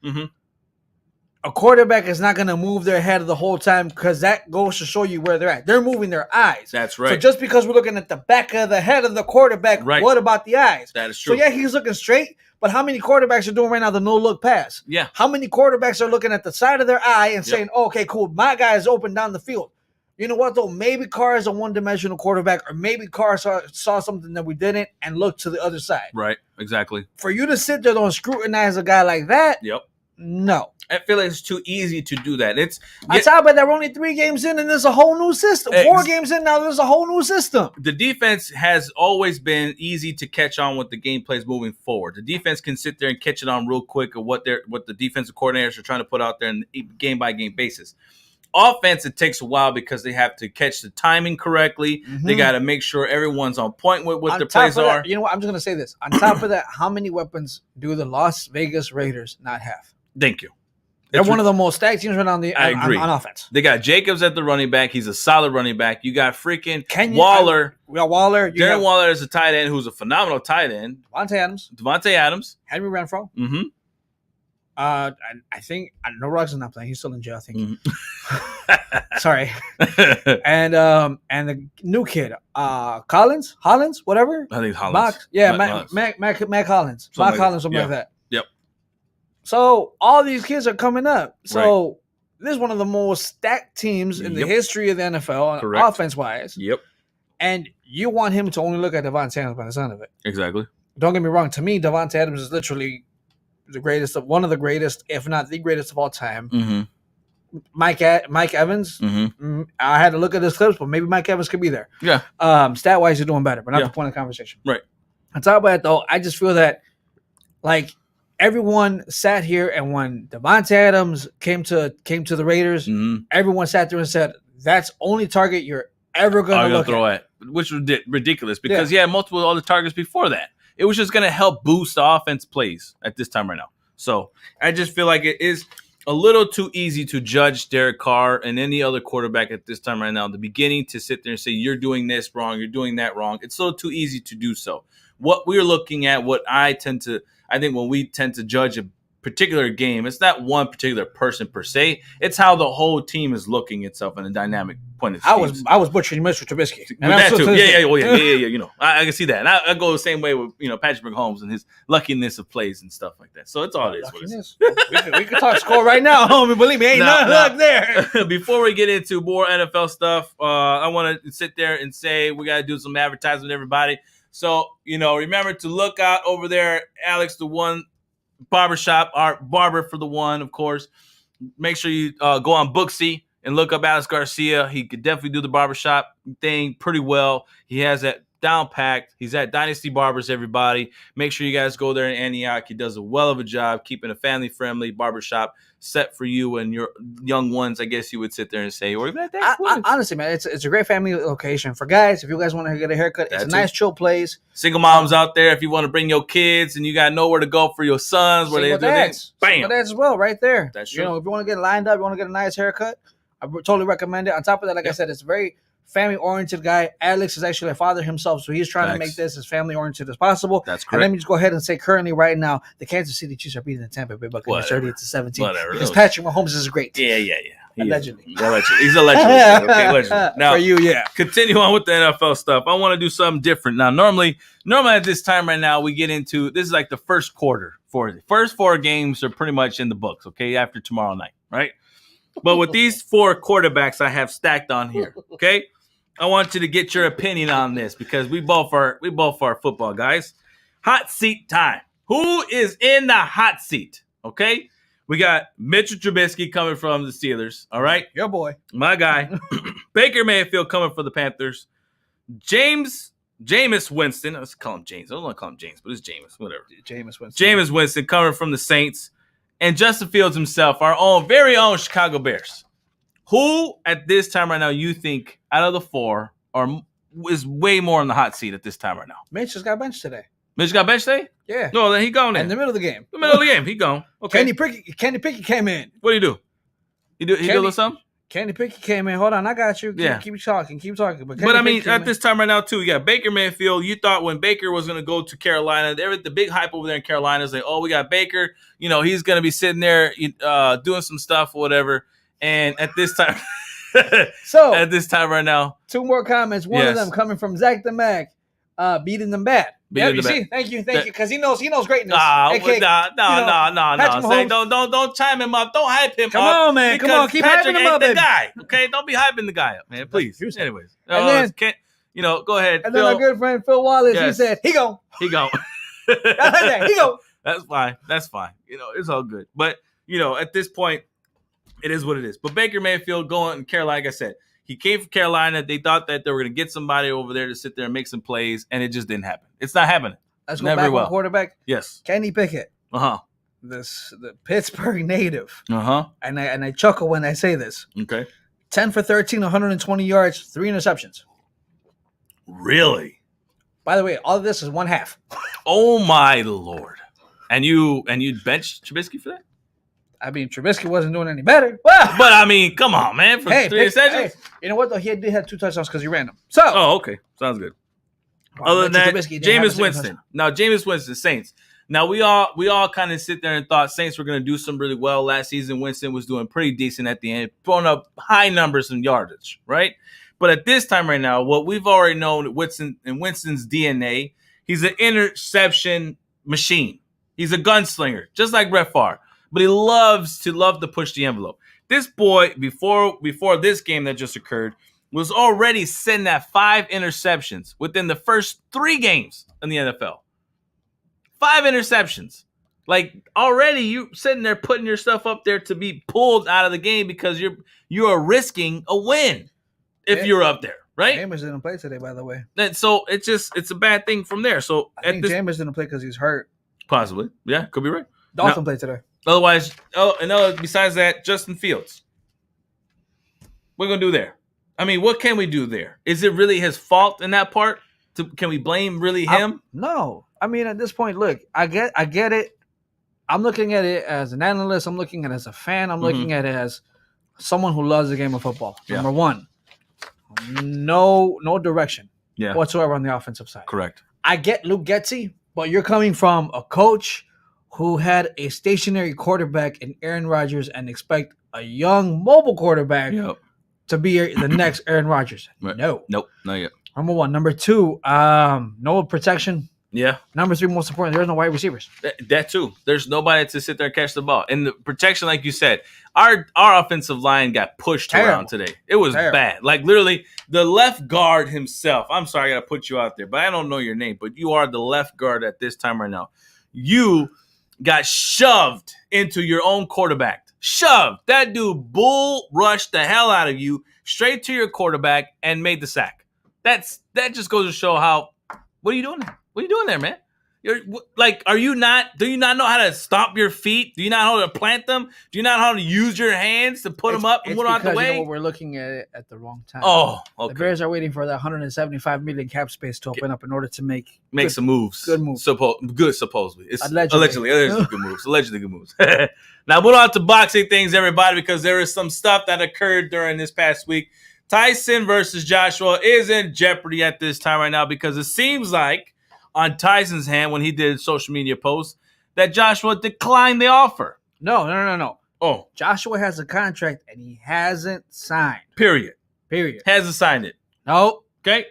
a quarterback is not going to move their head the whole time because that goes to show you where they're at. They're moving their eyes. That's right. So just because we're looking at the back of the head of the quarterback, what about the eyes? That is true. So, yeah, he's looking straight, but how many quarterbacks are doing right now the no-look pass? Yeah. How many quarterbacks are looking at the side of their eye and saying, oh, okay, cool, my guy is open down the field? You know what, though? Maybe Carr is a one-dimensional quarterback, or maybe Carr saw something that we didn't and looked to the other side. Right, exactly. For you to sit there and scrutinize a guy like that, no. I feel like it's too easy to do that. On top of that, we're only 3 games in, and there's a whole new system. 4 games in now, there's a whole new system. The defense has always been easy to catch on what the game plays moving forward. The defense can sit there and catch it on real quick of what the defensive coordinators are trying to put out there on a game-by-game basis. Offense, it takes a while because they have to catch the timing correctly. They got to make sure everyone's on point with what their plays are. You know what? I'm just going to say this. On top of that, how many weapons do the Las Vegas Raiders not have? Thank you. They're one of the most stacked teams right now on offense. They got Jacobs at the running back. He's a solid running back. You got freaking Waller. We got Waller. Darren Waller is a tight end who's a phenomenal tight end. Devontae Adams. Henry Renfrow. Mm-hmm. I think no Ruggs is not playing. He's still in jail. I think. Sorry. And the new kid, Hollins, whatever. I think Hollins. Mac Hollins, something like that. Yep. So all these kids are coming up. So this is one of the most stacked teams in the history of the NFL, offense wise. Yep. And you want him to only look at Devontae Adams by the sound of it. Exactly. Don't get me wrong. To me, Devontae Adams is literally one of the greatest, if not the greatest of all time. Mike Evans. I had to look at his clips, but maybe Mike Evans could be there. Yeah. Stat wise, you're doing better, but not the point of the conversation. Right. On top of that, though, I just feel that like everyone sat here, and when Devontae Adams came to the Raiders, everyone sat there and said, "That's only target you're ever going to throw at," which was ridiculous because he had multiple other targets before that. It was just going to help boost the offense plays at this time right now. So I just feel like it is a little too easy to judge Derek Carr and any other quarterback at this time right now. The beginning to sit there and say, you're doing this wrong, you're doing that wrong. It's so too easy to do so. What we're looking at, I think when we tend to judge a particular game, it's not one particular person per se. It's how the whole team is looking itself in a dynamic point of view. I was butchering Mr. Trubisky. And that too. Yeah. You know, I can see that. And I go the same way with Patrick Mahomes and his luckiness of plays and stuff like that. So it's all it is. We can talk score right now, homie. Believe me, ain't nothing luck there. Before we get into more NFL stuff, I want to sit there and say we got to do some advertising with everybody. So, remember to look out over there, Alex, the one barbershop, our barber for the one, of course. Make sure you go on Booksy and look up Alex Garcia. He could definitely do the barbershop thing pretty well. He has that down packed. He's at Dynasty Barbers, everybody. Make sure you guys go there in Antioch. He does a well of a job keeping a family-friendly barbershop set for you and your young ones, I guess you would sit there and say. Or even honestly, man, it's a great family location. For guys, if you guys want to get a haircut, it's a nice, chill place. Single moms out there, if you want to bring your kids and you got nowhere to go for your sons, where they do that, bam. Single dads as well, right there. That's true. If you want to get lined up, you want to get a nice haircut, I totally recommend it. On top of that, like I said, it's a very family-oriented guy. Alex is actually a father himself, so he's trying to make this as family-oriented as possible. That's correct. And let me just go ahead and say currently right now, the Kansas City Chiefs are beating the Tampa Bay Buccaneers 30-17. Whatever. Because Patrick Mahomes is great. Yeah. Allegedly. He's a legend. Okay, legend. Now, for you, continue on with the NFL stuff. I want to do something different. Now, normally at this time right now, we get into, this is like the first quarter. The first 4 games are pretty much in the books, okay, after tomorrow night, right? But with these 4 quarterbacks I have stacked on here, okay, I want you to get your opinion on this because we both are football guys. Hot seat time. Who is in the hot seat? Okay, we got Mitchell Trubisky coming from the Steelers. All right, your boy, my guy. Baker Mayfield coming for the Panthers. Jameis Winston. Let's call him James. I don't want to call him James, but it's Jameis. Whatever. Jameis Winston coming from the Saints. And Justin Fields himself, our very own Chicago Bears. Who at this time right now you think out of the 4 is way more in the hot seat at this time right now? Mitch just got benched today. Mitch got benched today? Yeah. No, then he gone in the middle of the game. He gone. Okay. Kenny Pickett came in. What did he do? He did a little something? Kenny Pickett came in. Hold on, I got you. Keep talking. But I mean, at this time right now, too, you got Baker Mayfield. You thought when Baker was going to go to Carolina, the big hype over there in Carolina is like, oh, we got Baker. He's going to be sitting there doing some stuff or whatever. And at this time, at this time right now, 2 more comments. One of them coming from Zach the Mac, beating them bad. You see? Thank you, because he knows greatness. No. Say, don't chime him up. Don't hype him up. Come on, man. Come on, keep Patrick hyping him up, the guy. Okay, don't be hyping the guy up, man. Please. Anyways, go ahead. And then our good friend Phil Wallace, he said, he go. He go. He go. That's fine. It's all good. But at this point, it is what it is. But Baker Mayfield going in Carolina, like I said. He came from Carolina. They thought that they were going to get somebody over there to sit there and make some plays, and it just didn't happen. It's not happening. Let's go back on quarterback. Yes. Kenny Pickett. The Pittsburgh native. And I chuckle when I say this. Okay. 10 for 13, 120 yards, 3 interceptions. Really? By the way, all of this is 1 half. Oh my Lord! And you benched Trubisky for that? I mean, Trubisky wasn't doing any better. Well, but I mean, come on, man. For 3 interceptions? Hey, you know what, though? He did have 2 touchdowns because he ran them. So. Oh, okay. Sounds good. Other than that, Jameis Winston. Now, Jameis Winston, Saints. Now, we all kind of sit there and thought Saints were going to do some really well last season. Winston was doing pretty decent at the end, throwing up high numbers in yardage, right? But at this time right now, what we've already known Winston's DNA, he's an interception machine. He's a gunslinger, just like Brett Favre. But he loves to push the envelope. This boy, before this game that just occurred, was already sitting at 5 interceptions within the first 3 games in the NFL. 5 interceptions. Like, already you sitting there putting yourself up there to be pulled out of the game because you are risking a win if you're up there, right? Jameis didn't play today, by the way. And so it's a bad thing from there. So I think Jameis didn't play because he's hurt. Possibly. Yeah, could be right. Dawson played today. Otherwise, besides that, Justin Fields. What are we going to do there? I mean, what can we do there? Is it really his fault in that part? Can we blame really him? No. I mean, at this point, look, I get it. I'm looking at it as an analyst. I'm looking at it as a fan. I'm looking at it as someone who loves the game of football. Yeah. Number one, no direction whatsoever on the offensive side. Correct. I get Luke Getsy, but you're coming from a coach who had a stationary quarterback in Aaron Rodgers and expect a young mobile quarterback to be the next Aaron Rodgers. Right. Nope, not yet. Number one. Number two, no protection. Yeah. Number 3, most important, there's no wide receivers. That too. There's nobody to sit there and catch the ball. And the protection, like you said, our offensive line got pushed around today. It was bad. Like, literally, the left guard himself. I'm sorry, I got to put you out there, but I don't know your name. But you are the left guard at this time right now. You got shoved into your own quarterback. Shoved. That dude bull rushed the hell out of you straight to your quarterback and made the sack. That just goes to show how. What are you doing there? What are you doing there, man? You're like, do you not know how to stomp your feet? Do you not know how to plant them? Do you not know how to use your hands to put them up and put them out the way? You know what, we're looking at it at the wrong time. Oh, okay. The Bears are waiting for that $175 million cap space to open up in order to make some moves. Good moves. Supposedly. It's allegedly good moves. Allegedly good moves. Now, moving on to boxing things, everybody, because there is some stuff that occurred during this past week. Tyson versus Joshua is in jeopardy at this time right now because it seems like on Tyson's hand when he did a social media post that Joshua declined the offer. No. Oh. Joshua has a contract and he hasn't signed. Period. Hasn't signed it. Nope. Okay.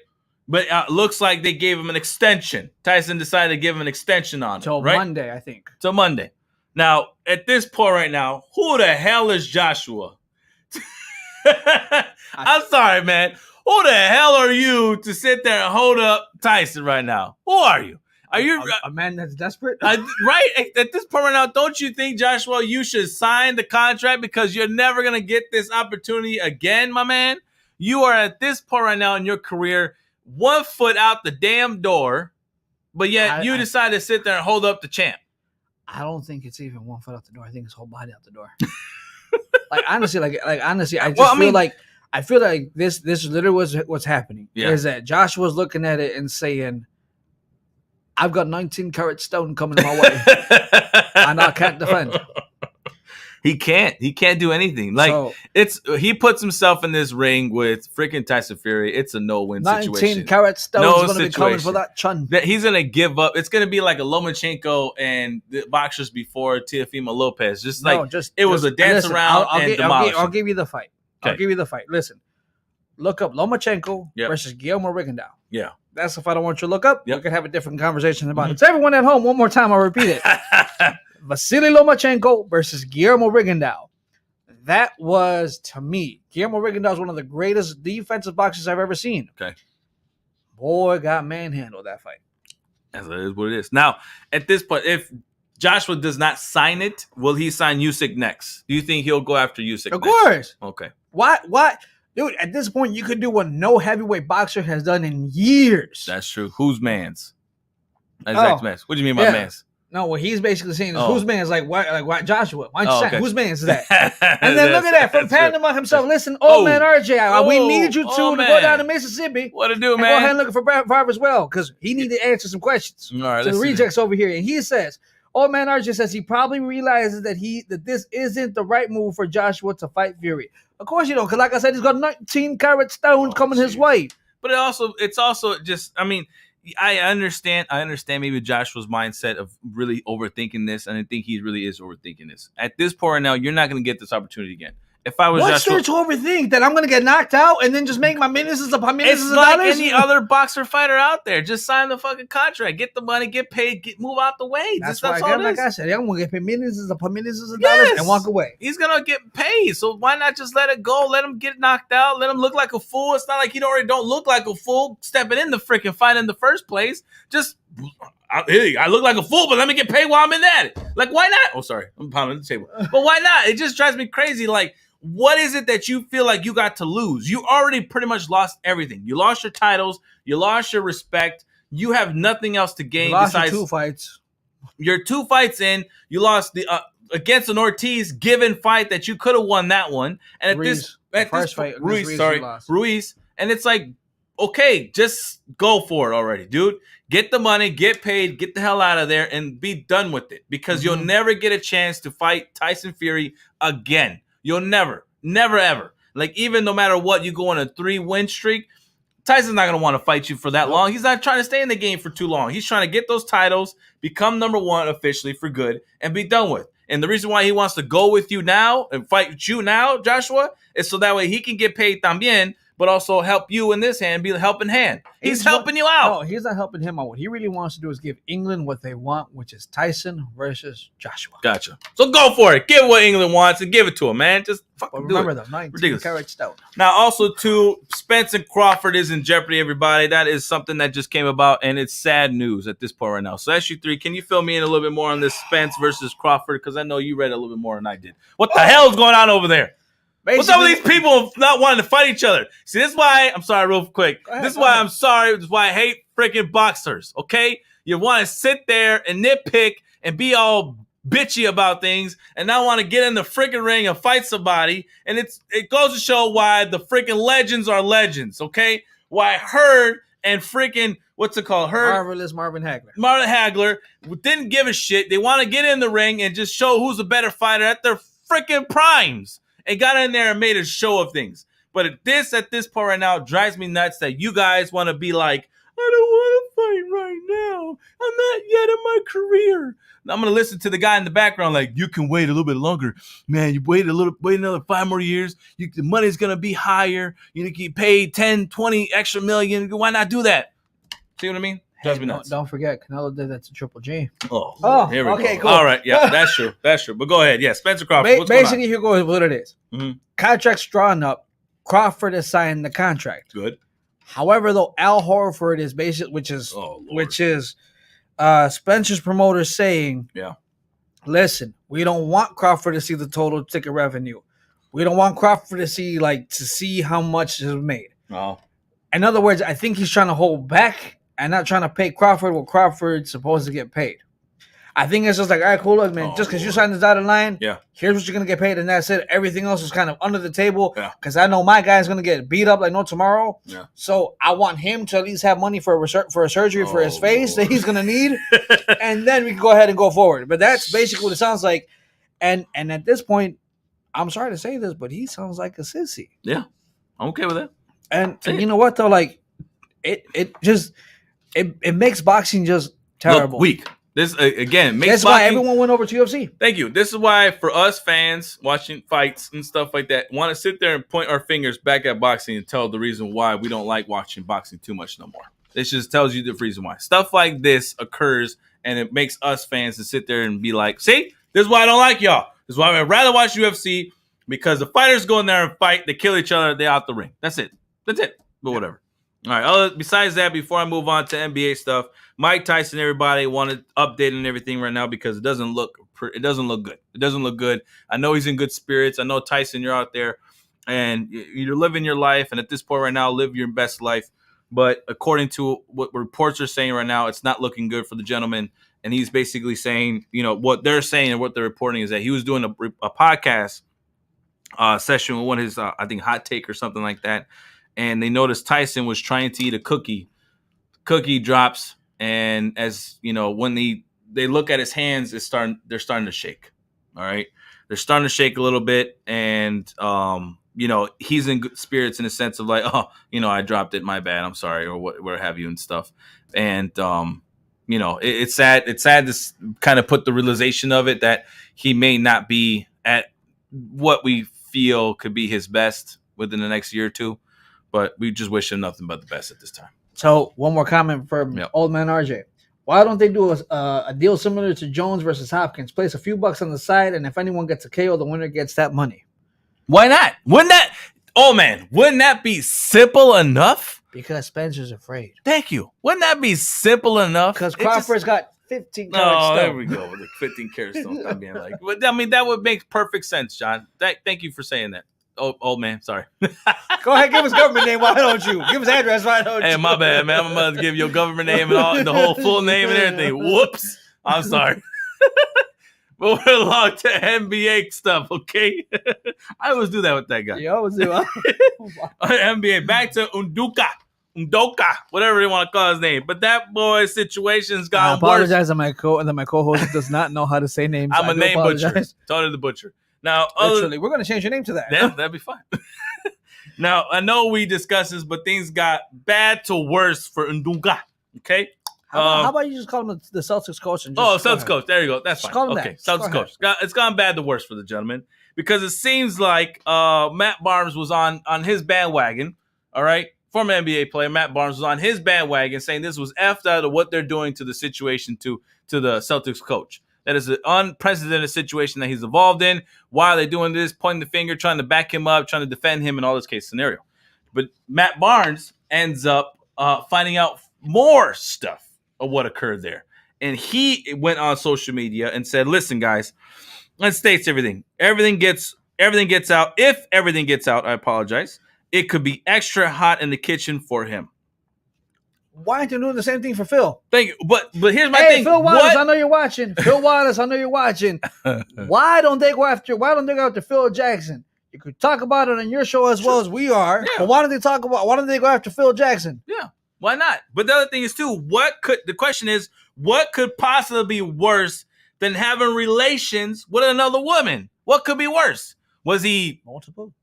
But looks like they gave him an extension. Tyson decided to give him an extension on it. Till right? Monday, I think. Till Monday. Now, at this point right now, who the hell is Joshua? I'm sorry, man. Who the hell are you to sit there and hold up Tyson right now? Who are you? Are you a man that's desperate? Right? At this point right now, don't you think, Joshua, you should sign the contract because you're never going to get this opportunity again, my man? You are at this point right now in your career, 1 foot out the damn door, but yet you decide to sit there and hold up the champ. I don't think it's even 1 foot out the door. I think it's whole body out the door. Honestly, I feel like this literally what's happening. Yeah. Is that Joshua's looking at it and saying, I've got 19 karat stone coming my way, and I can't defend. He can't do anything. Like he puts himself in this ring with freaking Tyson Fury. It's a no-win situation. 19 karat stones going to be coming for that chun. That he's going to give up. It's going to be like a Lomachenko and the boxers before Teofimo Lopez. It was a dance around and demolish. I'll give you the fight. Okay. I'll give you the fight. Listen, look up Lomachenko versus Guillermo Rigondeaux. Yeah. That's the fight I want you to look up. Yep. We can have a different conversation about it. So everyone at home, one more time, I'll repeat it. Vasily Lomachenko versus Guillermo Rigondeaux. That was, to me, Guillermo Rigondeaux is one of the greatest defensive boxers I've ever seen. Okay. Boy, got manhandled that fight. That is what it is. Now, at this point, if Joshua does not sign it, will he sign Usyk next? Do you think he'll go after Usyk next? Of course. Okay. What? Dude, at this point, you could do what no heavyweight boxer has done in years. That's true. Who's man's? That's man's. What do you mean by man's? No, what he's basically saying is whose man's like what Joshua? Why don't you say whose man's is that? And then look at that from Panama himself. Listen, man, RJ, we need you to go down to Mississippi. What to do, man? Go ahead and look for Brad Favre as well, because he needed to answer some questions All right, to the rejects over here. And he says, man, RJ says he probably realizes that this isn't the right move for Joshua to fight Fury. Of course you don't, because like I said, he's got 19 karat stones coming his way. But it's also just, I mean, I understand maybe Joshua's mindset of really overthinking this, and I think he really is overthinking this. At this point right now, you're not going to get this opportunity again. If I was what's there to overthink? That I'm going to get knocked out and then just make my millions of dollars? It's like any other boxer fighter out there. Just sign the fucking contract, get the money, get paid, move out the way. That's why like I said, I'm going to get paid millions of dollars and walk away. He's going to get paid, so why not just let it go? Let him get knocked out. Let him look like a fool. It's not like he already don't look like a fool stepping in the freaking fight in the first place. Just I look like a fool, but let me get paid while I'm in that. Like, why not? Oh, sorry, I'm pounding the table. But why not? It just drives me crazy. Like, what is it that you feel like you got to lose? You already pretty much lost everything. You lost your titles. You lost your respect. You have nothing else to gain besides your 2 fights. You're 2 fights in. You lost the against an Ortiz given fight that you could have won that one. And Ruiz. Ruiz. And it's like, okay, just go for it already, dude. Get the money, get paid, get the hell out of there, and be done with it. Because you'll never get a chance to fight Tyson Fury again. You'll never, ever. Like, even no matter what, you go on a 3-win streak, Tyson's not going to want to fight you for that long. He's not trying to stay in the game for too long. He's trying to get those titles, become number 1 officially for good, and be done with. And the reason why he wants to go with you now and fight you now, Joshua, is so that way he can get paid también, but also help you in this hand, be a helping hand. He's helping you out. No, he's not helping him out. What he really wants to do is give England what they want, which is Tyson versus Joshua. Gotcha. So go for it. Give what England wants and give it to him, man. Just fucking do it. Remember, 19 karat stone. Now, also, too, Spence and Crawford is in jeopardy, everybody. That is something that just came about, and it's sad news at this point right now. So, SU3, can you fill me in a little bit more on this Spence versus Crawford? Because I know you read a little bit more than I did. What the hell is going on over there? What's up with these people not wanting to fight each other? See, this is why, I'm sorry real quick. This is why I'm sorry. This is why I hate freaking boxers, okay? You want to sit there and nitpick and be all bitchy about things and not want to get in the freaking ring and fight somebody. And it goes to show why the freaking legends are legends, okay? Why Hurd and freaking, what's it called? Marvelous Marvin Hagler. Marvin Hagler didn't give a shit. They want to get in the ring and just show who's a better fighter at their freaking primes. And got in there and made a show of things. But at this point right now drives me nuts that you guys want to be like, I don't want to fight right now. I'm not yet in my career. I'm going to listen to the guy in the background like, you can wait a little bit longer. Man, you wait another 5 more years. The money's going to be higher. You get paid 10, 20 extra million. Why not do that? See what I mean? Don't forget, Canelo did that to Triple G. Oh, here we go. Cool. All right, yeah, that's true. But go ahead. Yeah, Spencer Crawford. Basically, here goes what it is. Mm-hmm. Contract's drawn up. Crawford has signed the contract. Good. However, though, Al Horford is basically, which is Spencer's promoter saying, yeah, listen, we don't want Crawford to see the total ticket revenue. We don't want Crawford to see how much is made. Oh. In other words, I think he's trying to hold back and not trying to pay Crawford what Crawford's supposed to get paid. I think it's just like, all right, cool, look, man, just because you signed this dotted line, here's what you're going to get paid, and that's it. Everything else is kind of under the table because I know my guy's going to get beat up like no tomorrow. Yeah. So I want him to at least have money for a surgery for his face that he's going to need, and then we can go ahead and go forward. But that's basically what it sounds like. And at this point, I'm sorry to say this, but he sounds like a sissy. Yeah, I'm okay with that. And you know what though? Like it makes boxing just terrible. Look weak. This again makes That's boxing, why everyone went over to UFC. Thank you. This is why for us fans watching fights and stuff like that, want to sit there and point our fingers back at boxing and tell the reason why we don't like watching boxing too much no more. This just tells you the reason why. Stuff like this occurs, and it makes us fans to sit there and be like, see, this is why I don't like y'all. This is why I'd rather watch UFC, because the fighters go in there and fight, they kill each other, they out the ring. That's it. But whatever. All right. Besides that, before I move on to NBA stuff, Mike Tyson, everybody wanted updating everything right now because it doesn't look good. It doesn't look good. I know he's in good spirits. I know, Tyson, you're out there and you're living your life. And at this point right now, live your best life. But according to what reports are saying right now, it's not looking good for the gentleman. And he's basically saying, what they're saying and what they're reporting is that he was doing a podcast session with one of his, I think, hot take or something like that. And they noticed Tyson was trying to eat a cookie. Cookie drops, and as you know, when they look at his hands, they're starting to shake. All right, they're starting to shake a little bit, and he's in good spirits in the sense of like, I dropped it, my bad, I'm sorry, or what have you and stuff. And it's sad. It's sad to kind of put the realization of it that he may not be at what we feel could be his best within the next year or two. But we just wish him nothing but the best at this time. So one more comment from Old Man RJ. Why don't they do a deal similar to Jones versus Hopkins? Place a few bucks on the side, and if anyone gets a KO, the winner gets that money. Why not? Wouldn't that be simple enough? Because Spencer's afraid. Thank you. Wouldn't that be simple enough? Because Crawford's got 15 carats. Oh, there we go. With the 15 carats stone. I mean, that would make perfect sense, John. Thank you for saying that. Oh, old man, sorry. Go ahead, give us government name. Why don't you? Give us address. Why don't you? Hey, my bad, man. I'm about to give your government name and all, the whole full name and everything. Whoops. I'm sorry. Moving along to NBA stuff, okay? I always do that with that guy. You always do. NBA. Back to Undoka, whatever they want to call his name. But that boy's situation's gotten worse. I apologize that my co-host does not know how to say names. I'm a name butcher. Tony the Butcher. Now, literally, we're going to change your name to that. Yeah, that'd be fine. Now, I know we discussed this, but things got bad to worse for Unduka. Okay? How about you just call him the Celtics coach? And Celtics coach. There you go. That's just fine. Call him okay, Celtics coach. It's gone bad to worse for the gentleman because it seems like Matt Barnes was on his bandwagon. All right? Former NBA player Matt Barnes was on his bandwagon saying this was effed out of what they're doing to the situation to the Celtics coach. That is an unprecedented situation that he's involved in. Why are they doing this? Pointing the finger, trying to back him up, trying to defend him in all this case scenario. But Matt Barnes ends up finding out more stuff of what occurred there. And he went on social media and said, listen, guys, let's state everything. Everything gets out. If everything gets out, I apologize. It could be extra hot in the kitchen for him. Why aren't you doing the same thing for Phil? Thank you. But here's my thing. Phil Waters, I know you're watching. Phil Waters, I know you're watching. Why don't they go after Phil Jackson? You could talk about it on your show as well as we are. Yeah. But why don't they go after Phil Jackson? Yeah. Why not? But the other thing is too, the question is, what could possibly be worse than having relations with another woman? What could be worse? Was he multiple?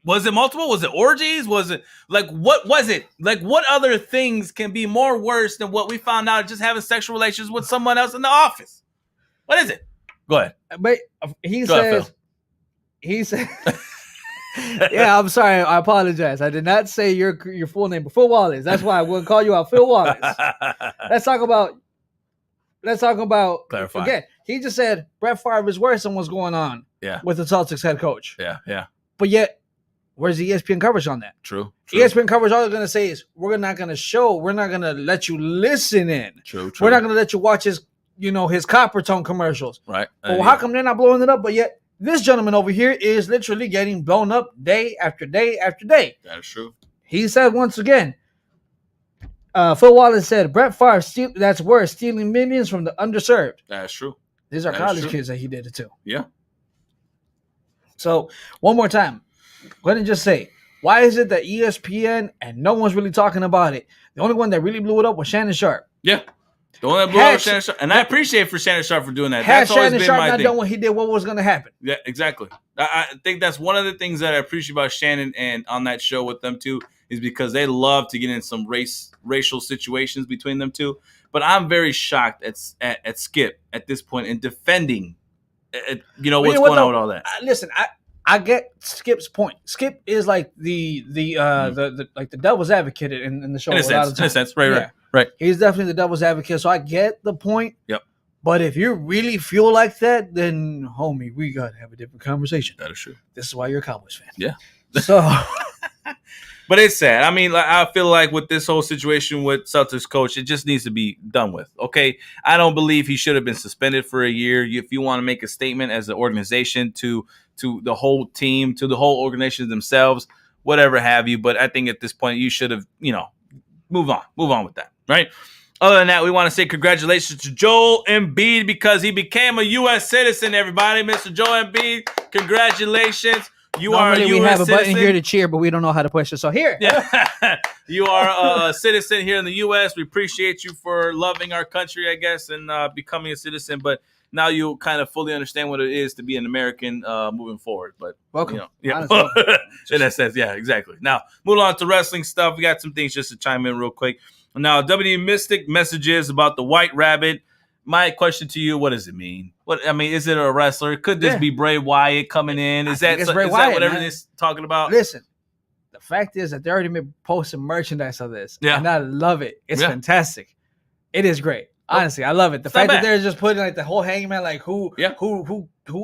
Was it multiple? Was it orgies? Was it what was it? Like what other things can be more worse than what we found out just having sexual relations with someone else in the office? What is it? Go ahead. But he says, yeah, I'm sorry. I apologize. I did not say your full name, but Phil Wallace. That's why I wouldn't call you out, Phil Wallace. Let's talk about clarify. Again, he just said Brett Favre is worse than what's going on with the Celtics head coach. Yeah. But yet, where's the ESPN coverage on that? True. ESPN coverage, all they're going to say is, we're not going to show, we're not going to let you listen in. True. We're not going to let you watch his Copper Tone commercials. Right. Well, how come they're not blowing it up? But yet, this gentleman over here is literally getting blown up day after day after day. That is true. He said once again, Phil Wallace said, Brett Favre, that's worse, stealing millions from the underserved. That's true. These are college kids that he did it to. Yeah. So, one more time. Go ahead and just say, why is it that ESPN and no one's really talking about it? The only one that really blew it up was Shannon Sharp. Yeah. Don't let blow up Shannon Sharpe. And I appreciate for Shannon Sharpe for doing that. That's always been my thing. Done what he did, what was going to happen? Yeah, exactly. I think that's one of the things that I appreciate about Shannon and on that show with them too, is because they love to get in some racial situations between them two. But I'm very shocked at Skip at this point in defending, what's going on with all that. Listen, I get Skip's point. Skip is like the devil's advocate in the show. In a sense, right. He's definitely the devil's advocate, so I get the point. Yep. But if you really feel like that, then homie, we gotta have a different conversation. That is true. This is why you're a Cowboys fan. Yeah. So, but it's sad. I mean, I feel like with this whole situation with Celtics coach, it just needs to be done with. Okay, I don't believe he should have been suspended for a year. If you want to make a statement as an organization to the whole team, to the whole organization themselves, whatever have you. But I think at this point, you should have, move on with that, right? Other than that, we want to say congratulations to Joel Embiid because he became a U.S. citizen, everybody. Mr. Joel Embiid, congratulations. You are a U.S. citizen. We have a button here to cheer, but we don't know how to push it. So here. Yeah. You are a citizen here in the U.S. We appreciate you for loving our country, I guess, and becoming a citizen. But now you kind of fully understand what it is to be an American moving forward. But welcome. In that sense, yeah, exactly. Now, moving on to wrestling stuff. We got some things just to chime in real quick. Now, WWE Mystic messages about the White Rabbit. My question to you, what does it mean? Is it a wrestler? Could this be Bray Wyatt coming in? Is that what everything's talking about? Listen, the fact is that they already been posting merchandise of this. Yeah. And I love it. It's fantastic. It is great. Honestly, I love it. The fact that they're just putting like the whole hangman, like who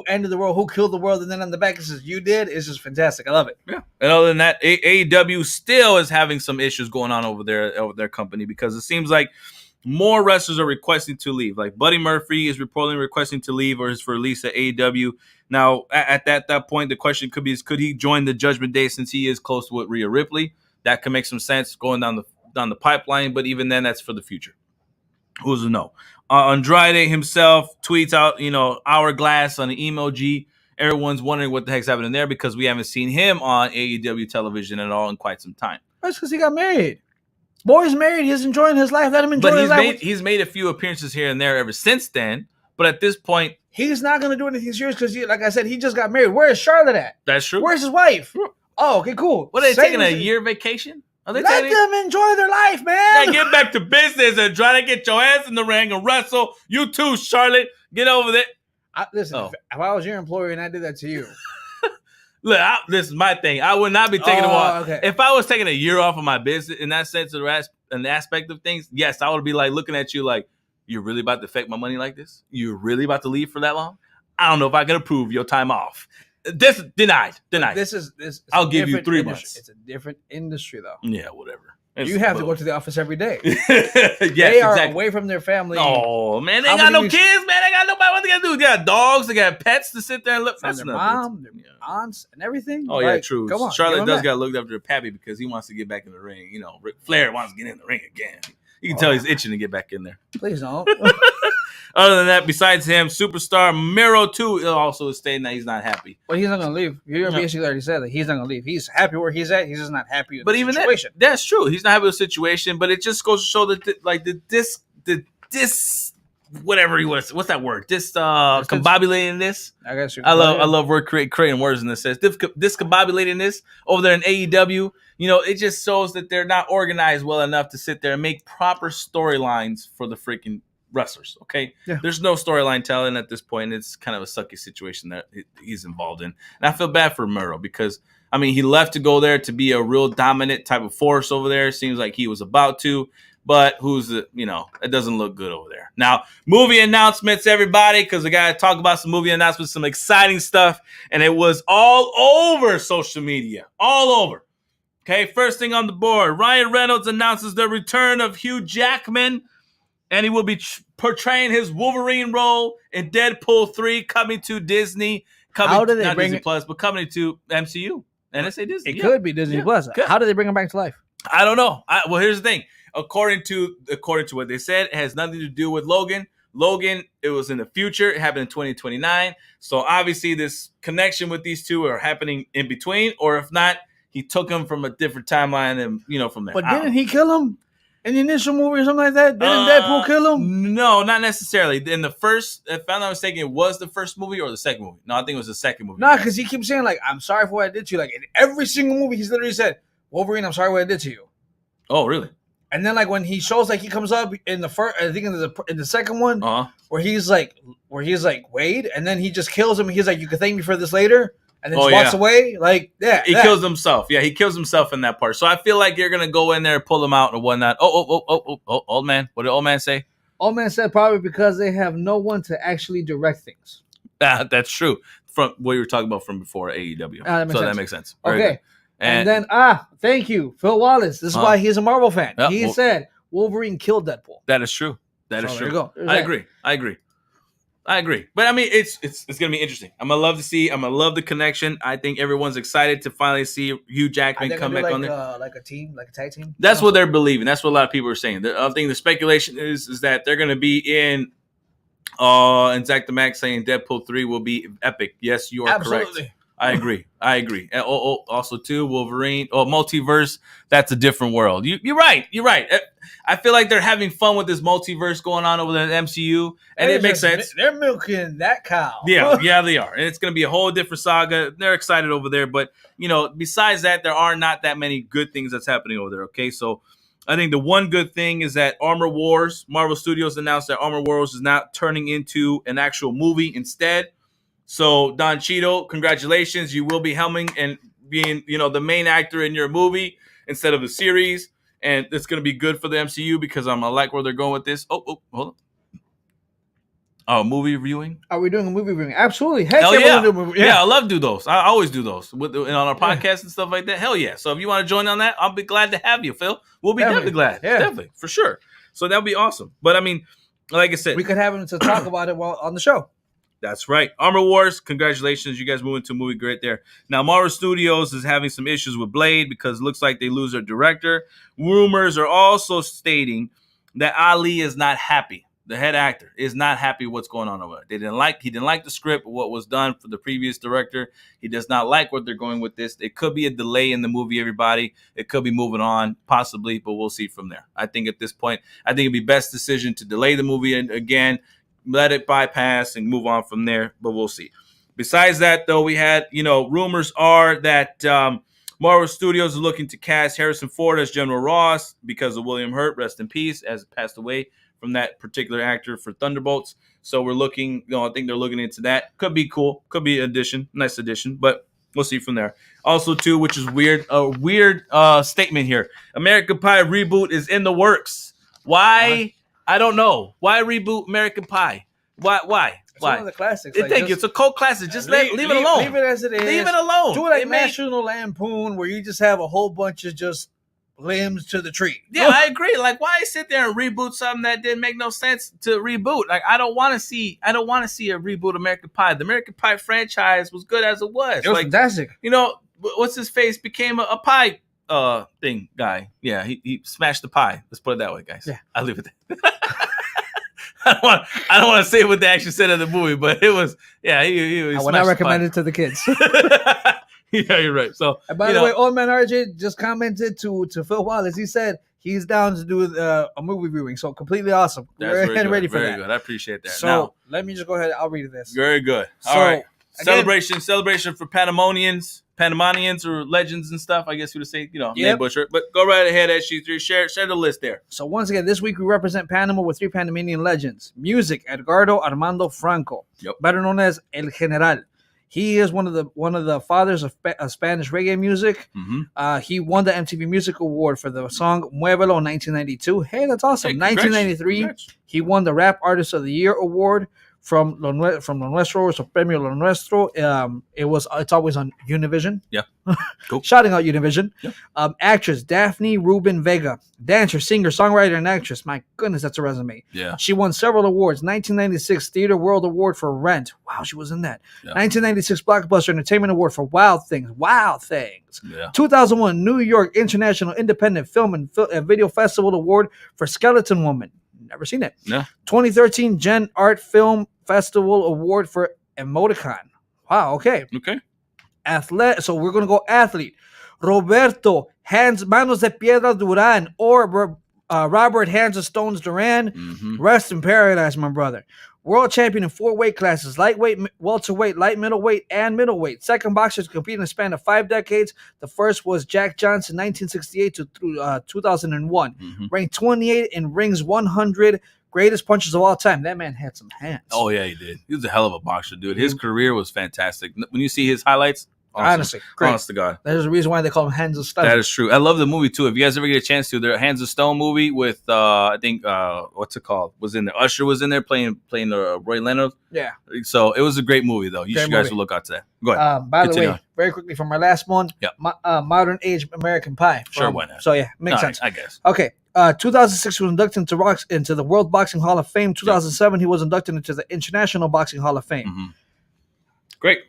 ended the world, who killed the world, and then on the back it says you did, is just fantastic. I love it. Yeah. And other than that, AEW still is having some issues going on over their company because it seems like more wrestlers are requesting to leave. Like Buddy Murphy is reportedly requesting to leave or is for release at AEW. Now, at that point, the question could be: could he join the Judgment Day since he is close with Rhea Ripley? That could make some sense going down the pipeline. But even then, that's for the future. Who's to know? Andrade himself tweets out, hourglass on the emoji. Everyone's wondering what the heck's happening there because we haven't seen him on AEW television at all in quite some time. That's because he got married. Boy's married. He's enjoying his life. Let him enjoy his life. He's made a few appearances here and there ever since then. But at this point, he's not going to do anything serious because, like I said, he just got married. Where is Charlotte at? That's true. Where's his wife? Oh, okay, cool. What, are they taking a year vacation? Let them enjoy their life, man. Yeah, get back to business and try to get your ass in the ring and wrestle. You too, Charlotte. Get over there. Listen, if I was your employer and I did that to you. Look, this is my thing. I would not be taking a while. Okay. If I was taking a year off of my business in that sense of an aspect of things, yes, I would be like looking at you like, you're really about to affect my money like this? You're really about to leave for that long? I don't know if I can approve your time off. This denied. I'll give you 3 months. It's a different industry, though. Yeah, whatever. You have to go to the office every day. Yes, they are away from their family. Oh man, they ain't got no kids, man. They got nobody. What they got to do? They got dogs. They got pets to sit there and look. That's their mom, their aunts, and everything. Oh yeah, true. Come on, Charlotte does got looked after her pappy because he wants to get back in the ring. Ric Flair wants to get in the ring again. You can tell he's itching to get back in there. Please don't. Other than that, besides him, superstar Miro too also is stating that he's not happy. Well, he's not going to leave. You basically already said that he's not going to leave. He's happy where he's at. He's just not happy with the situation. That's true. He's not happy with the situation, but it just goes to show that whatever he was. What's that word? Discombobulating this. I guess I love word creating words in this sense. Discombobulating this over there in AEW. It just shows that they're not organized well enough to sit there and make proper storylines for the freaking wrestlers. Okay, There's no storyline telling at this point. It's kind of a sucky situation that he's involved in, and I feel bad for Murrow because he left to go there to be a real dominant type of force over there. Seems like he was about to, but it doesn't look good over there. Now, movie announcements, everybody, because we got to talk about some movie announcements, some exciting stuff, and it was all over social media, all over. Okay, first thing on the board, Ryan Reynolds announces the return of Hugh Jackman. And he will be portraying his Wolverine role in Deadpool 3 coming to Disney. Not Disney Plus, but coming to MCU. And I say Disney. It could be Disney Plus. How do they bring him back to life? I don't know. Well, here's the thing. According to what they said, it has nothing to do with Logan. Logan, it was in the future. It happened in 2029. So obviously this connection with these two are happening in between. Or if not, he took him from a different timeline and, from there. But didn't he kill him? In the initial movie or something like that? Didn't Deadpool kill him? No, not necessarily. In the first, if I'm not mistaken, it was the first movie or the second movie. No, I think it was the second movie. Nah, because he keeps saying, like, I'm sorry for what I did to you. Like, in every single movie, he's literally said, Wolverine, I'm sorry for what I did to you. Oh, really? And then, like, when he shows, like, he comes up in the first, I think in the second one, where he's like, Wade, and then he just kills him. And he's like, you can thank me for this later. And then just walks away. Like, yeah. He kills himself. Yeah, he kills himself in that part. So I feel like you're going to go in there, pull him out and whatnot. Oh, old man. What did old man say? Old man said probably because they have no one to actually direct things. That's true. From what you were talking about from before AEW. That makes sense. Very okay. Good. And then, thank you, Phil Wallace. This is why he's a Marvel fan. He said Wolverine killed Deadpool. That is true. That is true. There you go. I agree. But I mean, it's gonna be interesting. I'm gonna love to see. I'm gonna love the connection. I think everyone's excited to finally see Hugh Jackman come back on there. Like a team, like a tag team. That's what they're believing. That's what a lot of people are saying. The other thing, the speculation is that they're gonna be in. And Zach the Max saying Deadpool 3 will be epic. Yes, you are correct. I agree. And, also too, Wolverine. Multiverse. That's a different world. You're right. I feel like they're having fun with this multiverse going on over the MCU, and it makes sense. They're milking that cow. Yeah, they are, and it's going to be a whole different saga. They're excited over there, but besides that, there are not that many good things that's happening over there. Okay, so I think the one good thing is that Marvel Studios announced that Armor Wars is now turning into an actual movie instead. So Don Cheadle, congratulations. You will be helming and being, the main actor in your movie instead of a series. And it's going to be good for the MCU because I like where they're going with this. Oh, hold on. Oh, movie reviewing? Are we doing a movie reviewing? Absolutely. Heck yeah. Yeah, I love to do those. I always do those on our podcast and stuff like that. Hell yeah. So if you want to join on that, I'll be glad to have you, Phil. We'll be definitely glad. Yeah. Definitely, for sure. So that'll be awesome. But I mean, like I said, we could have him to talk about it while on the show. That's right. Armor Wars, congratulations. You guys moving to a movie great there. Now, Marvel Studios is having some issues with Blade because it looks like they lose their director. Rumors are also stating that Ali is not happy. The head actor is not happy with what's going on over there. He didn't like the script, what was done for the previous director. He does not like what they're going with this. It could be a delay in the movie, everybody. It could be moving on, possibly, but we'll see from there. I think at this point, it'd be best decision to delay the movie again, let it bypass and move on from there, but we'll see. Besides that, though, we had, rumors are that Marvel Studios is looking to cast Harrison Ford as General Ross because of William Hurt, rest in peace, as passed away from that particular actor for Thunderbolts. So we're looking, I think they're looking into that. Could be cool. Could be nice addition, but we'll see from there. Also, too, which is weird, a weird statement here. American Pie reboot is in the works. Why? I don't know. Why reboot American Pie? Why? It's one of the classics. Thank you. It's a cult classic. Just leave it alone. Leave it as it is. Leave it alone. Do it like National Lampoon, where you just have a whole bunch of just limbs to the tree. Yeah, I agree. Like, why sit there and reboot something that didn't make no sense to reboot? Like, I don't want to see a reboot of American Pie. The American Pie franchise was good as it was. It was fantastic. What's his face became a pie thing guy. Yeah, he smashed the pie. Let's put it that way, guys. Yeah, I'll leave it there. I don't want to say what they actually said in the movie, but it was he I would not recommend it to the kids. Yeah, you're right. So, and by the way, Old Man RJ just commented to Phil Wallace. He said he's down to do a movie viewing. So completely awesome. We're ready for that. Very good. I appreciate that. So now, let me just go ahead. I'll read this. Very good. All right. Celebration for Panamanians or legends and stuff. I guess you would say, name butcher. But go right ahead, SG3. Share the list there. So once again, this week we represent Panama with 3 Panamanian legends. Music, Edgardo Armando Franco, better known as El General. He is one of the fathers of Spanish reggae music. Mm-hmm. He won the MTV Music Award for the song Muévelo in 1992. Hey, that's awesome. Hey, 1993, he won the Rap Artist of the Year Award from Lo Nuestro, so Premio Lo Nuestro. It's always on Univision. Yeah. Cool. Shouting out Univision. Yeah. Actress Daphne Rubin Vega. Dancer, singer, songwriter, and actress. My goodness, that's a resume. Yeah. She won several awards. 1996 Theater World Award for Rent. Wow, she was in that. Yeah. 1996 Blockbuster Entertainment Award for Wild Things. Yeah. 2001 New York International Independent Film and Video Festival Award for Skeleton Woman. Never seen it. No. 2013 Gen Art Film Festival Award for Emoticon. Wow, okay. Okay. So we're going to go athlete. Roberto Manos de Piedra Duran or Robert Hands of Stones Duran. Mm-hmm. Rest in paradise, my brother. World champion in 4 weight classes: lightweight, welterweight, light middleweight, and middleweight. Second boxer to compete in a span of 5 decades. The first was Jack Johnson, 1968 to 2001. Mm-hmm. Ranked 28 in Ring's 100 greatest punchers of all time. That man had some hands. Oh yeah, he did. He was a hell of a boxer, dude. His career was fantastic. When you see his highlights, awesome. Honestly, great. Honest to God. There's a reason why they call him Hands of Stone. That is true. I love the movie too. If you guys ever get a chance to, their Hands of Stone movie with I think what's it called? Was in there. Usher was in there playing Roy Leonard. Yeah. So it was a great movie though. You guys will look out to that. Go ahead. By the way, very quickly from our last one, Modern Age American Pie. Sure, why not? So yeah, makes sense. I guess. Okay. 2006 he was inducted into the World Boxing Hall of Fame. 2007 he was inducted into the International Boxing Hall of Fame. Mm-hmm. Great.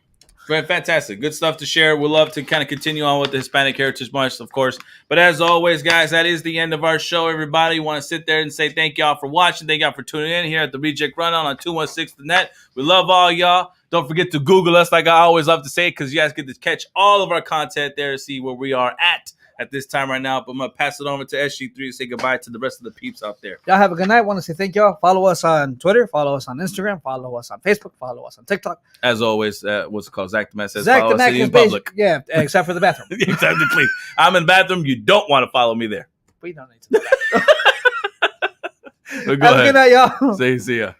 Fantastic. Good stuff to share. We'll love to kind of continue on with the Hispanic Heritage Month, of course. But as always, guys, that is the end of our show. Everybody want to sit there and say thank y'all for watching. Thank y'all for tuning in here at the ReJect Rundown on 216 The Net. We love all y'all. Don't forget to Google us, like I always love to say, because you guys get to catch all of our content there to see where we are at this time right now. But I'm going to pass it over to SG3 to say goodbye to the rest of the peeps out there. Y'all have a good night. Want to say thank y'all. Follow us on Twitter. Follow us on Instagram. Follow us on Facebook. Follow us on TikTok. As always, what's it called? Zach the Man says Zach follow the us in public. Yeah, except for the bathroom. Exactly, please. I'm in the bathroom. You don't want to follow me there. We don't need to do that. Have a good night, y'all. See ya.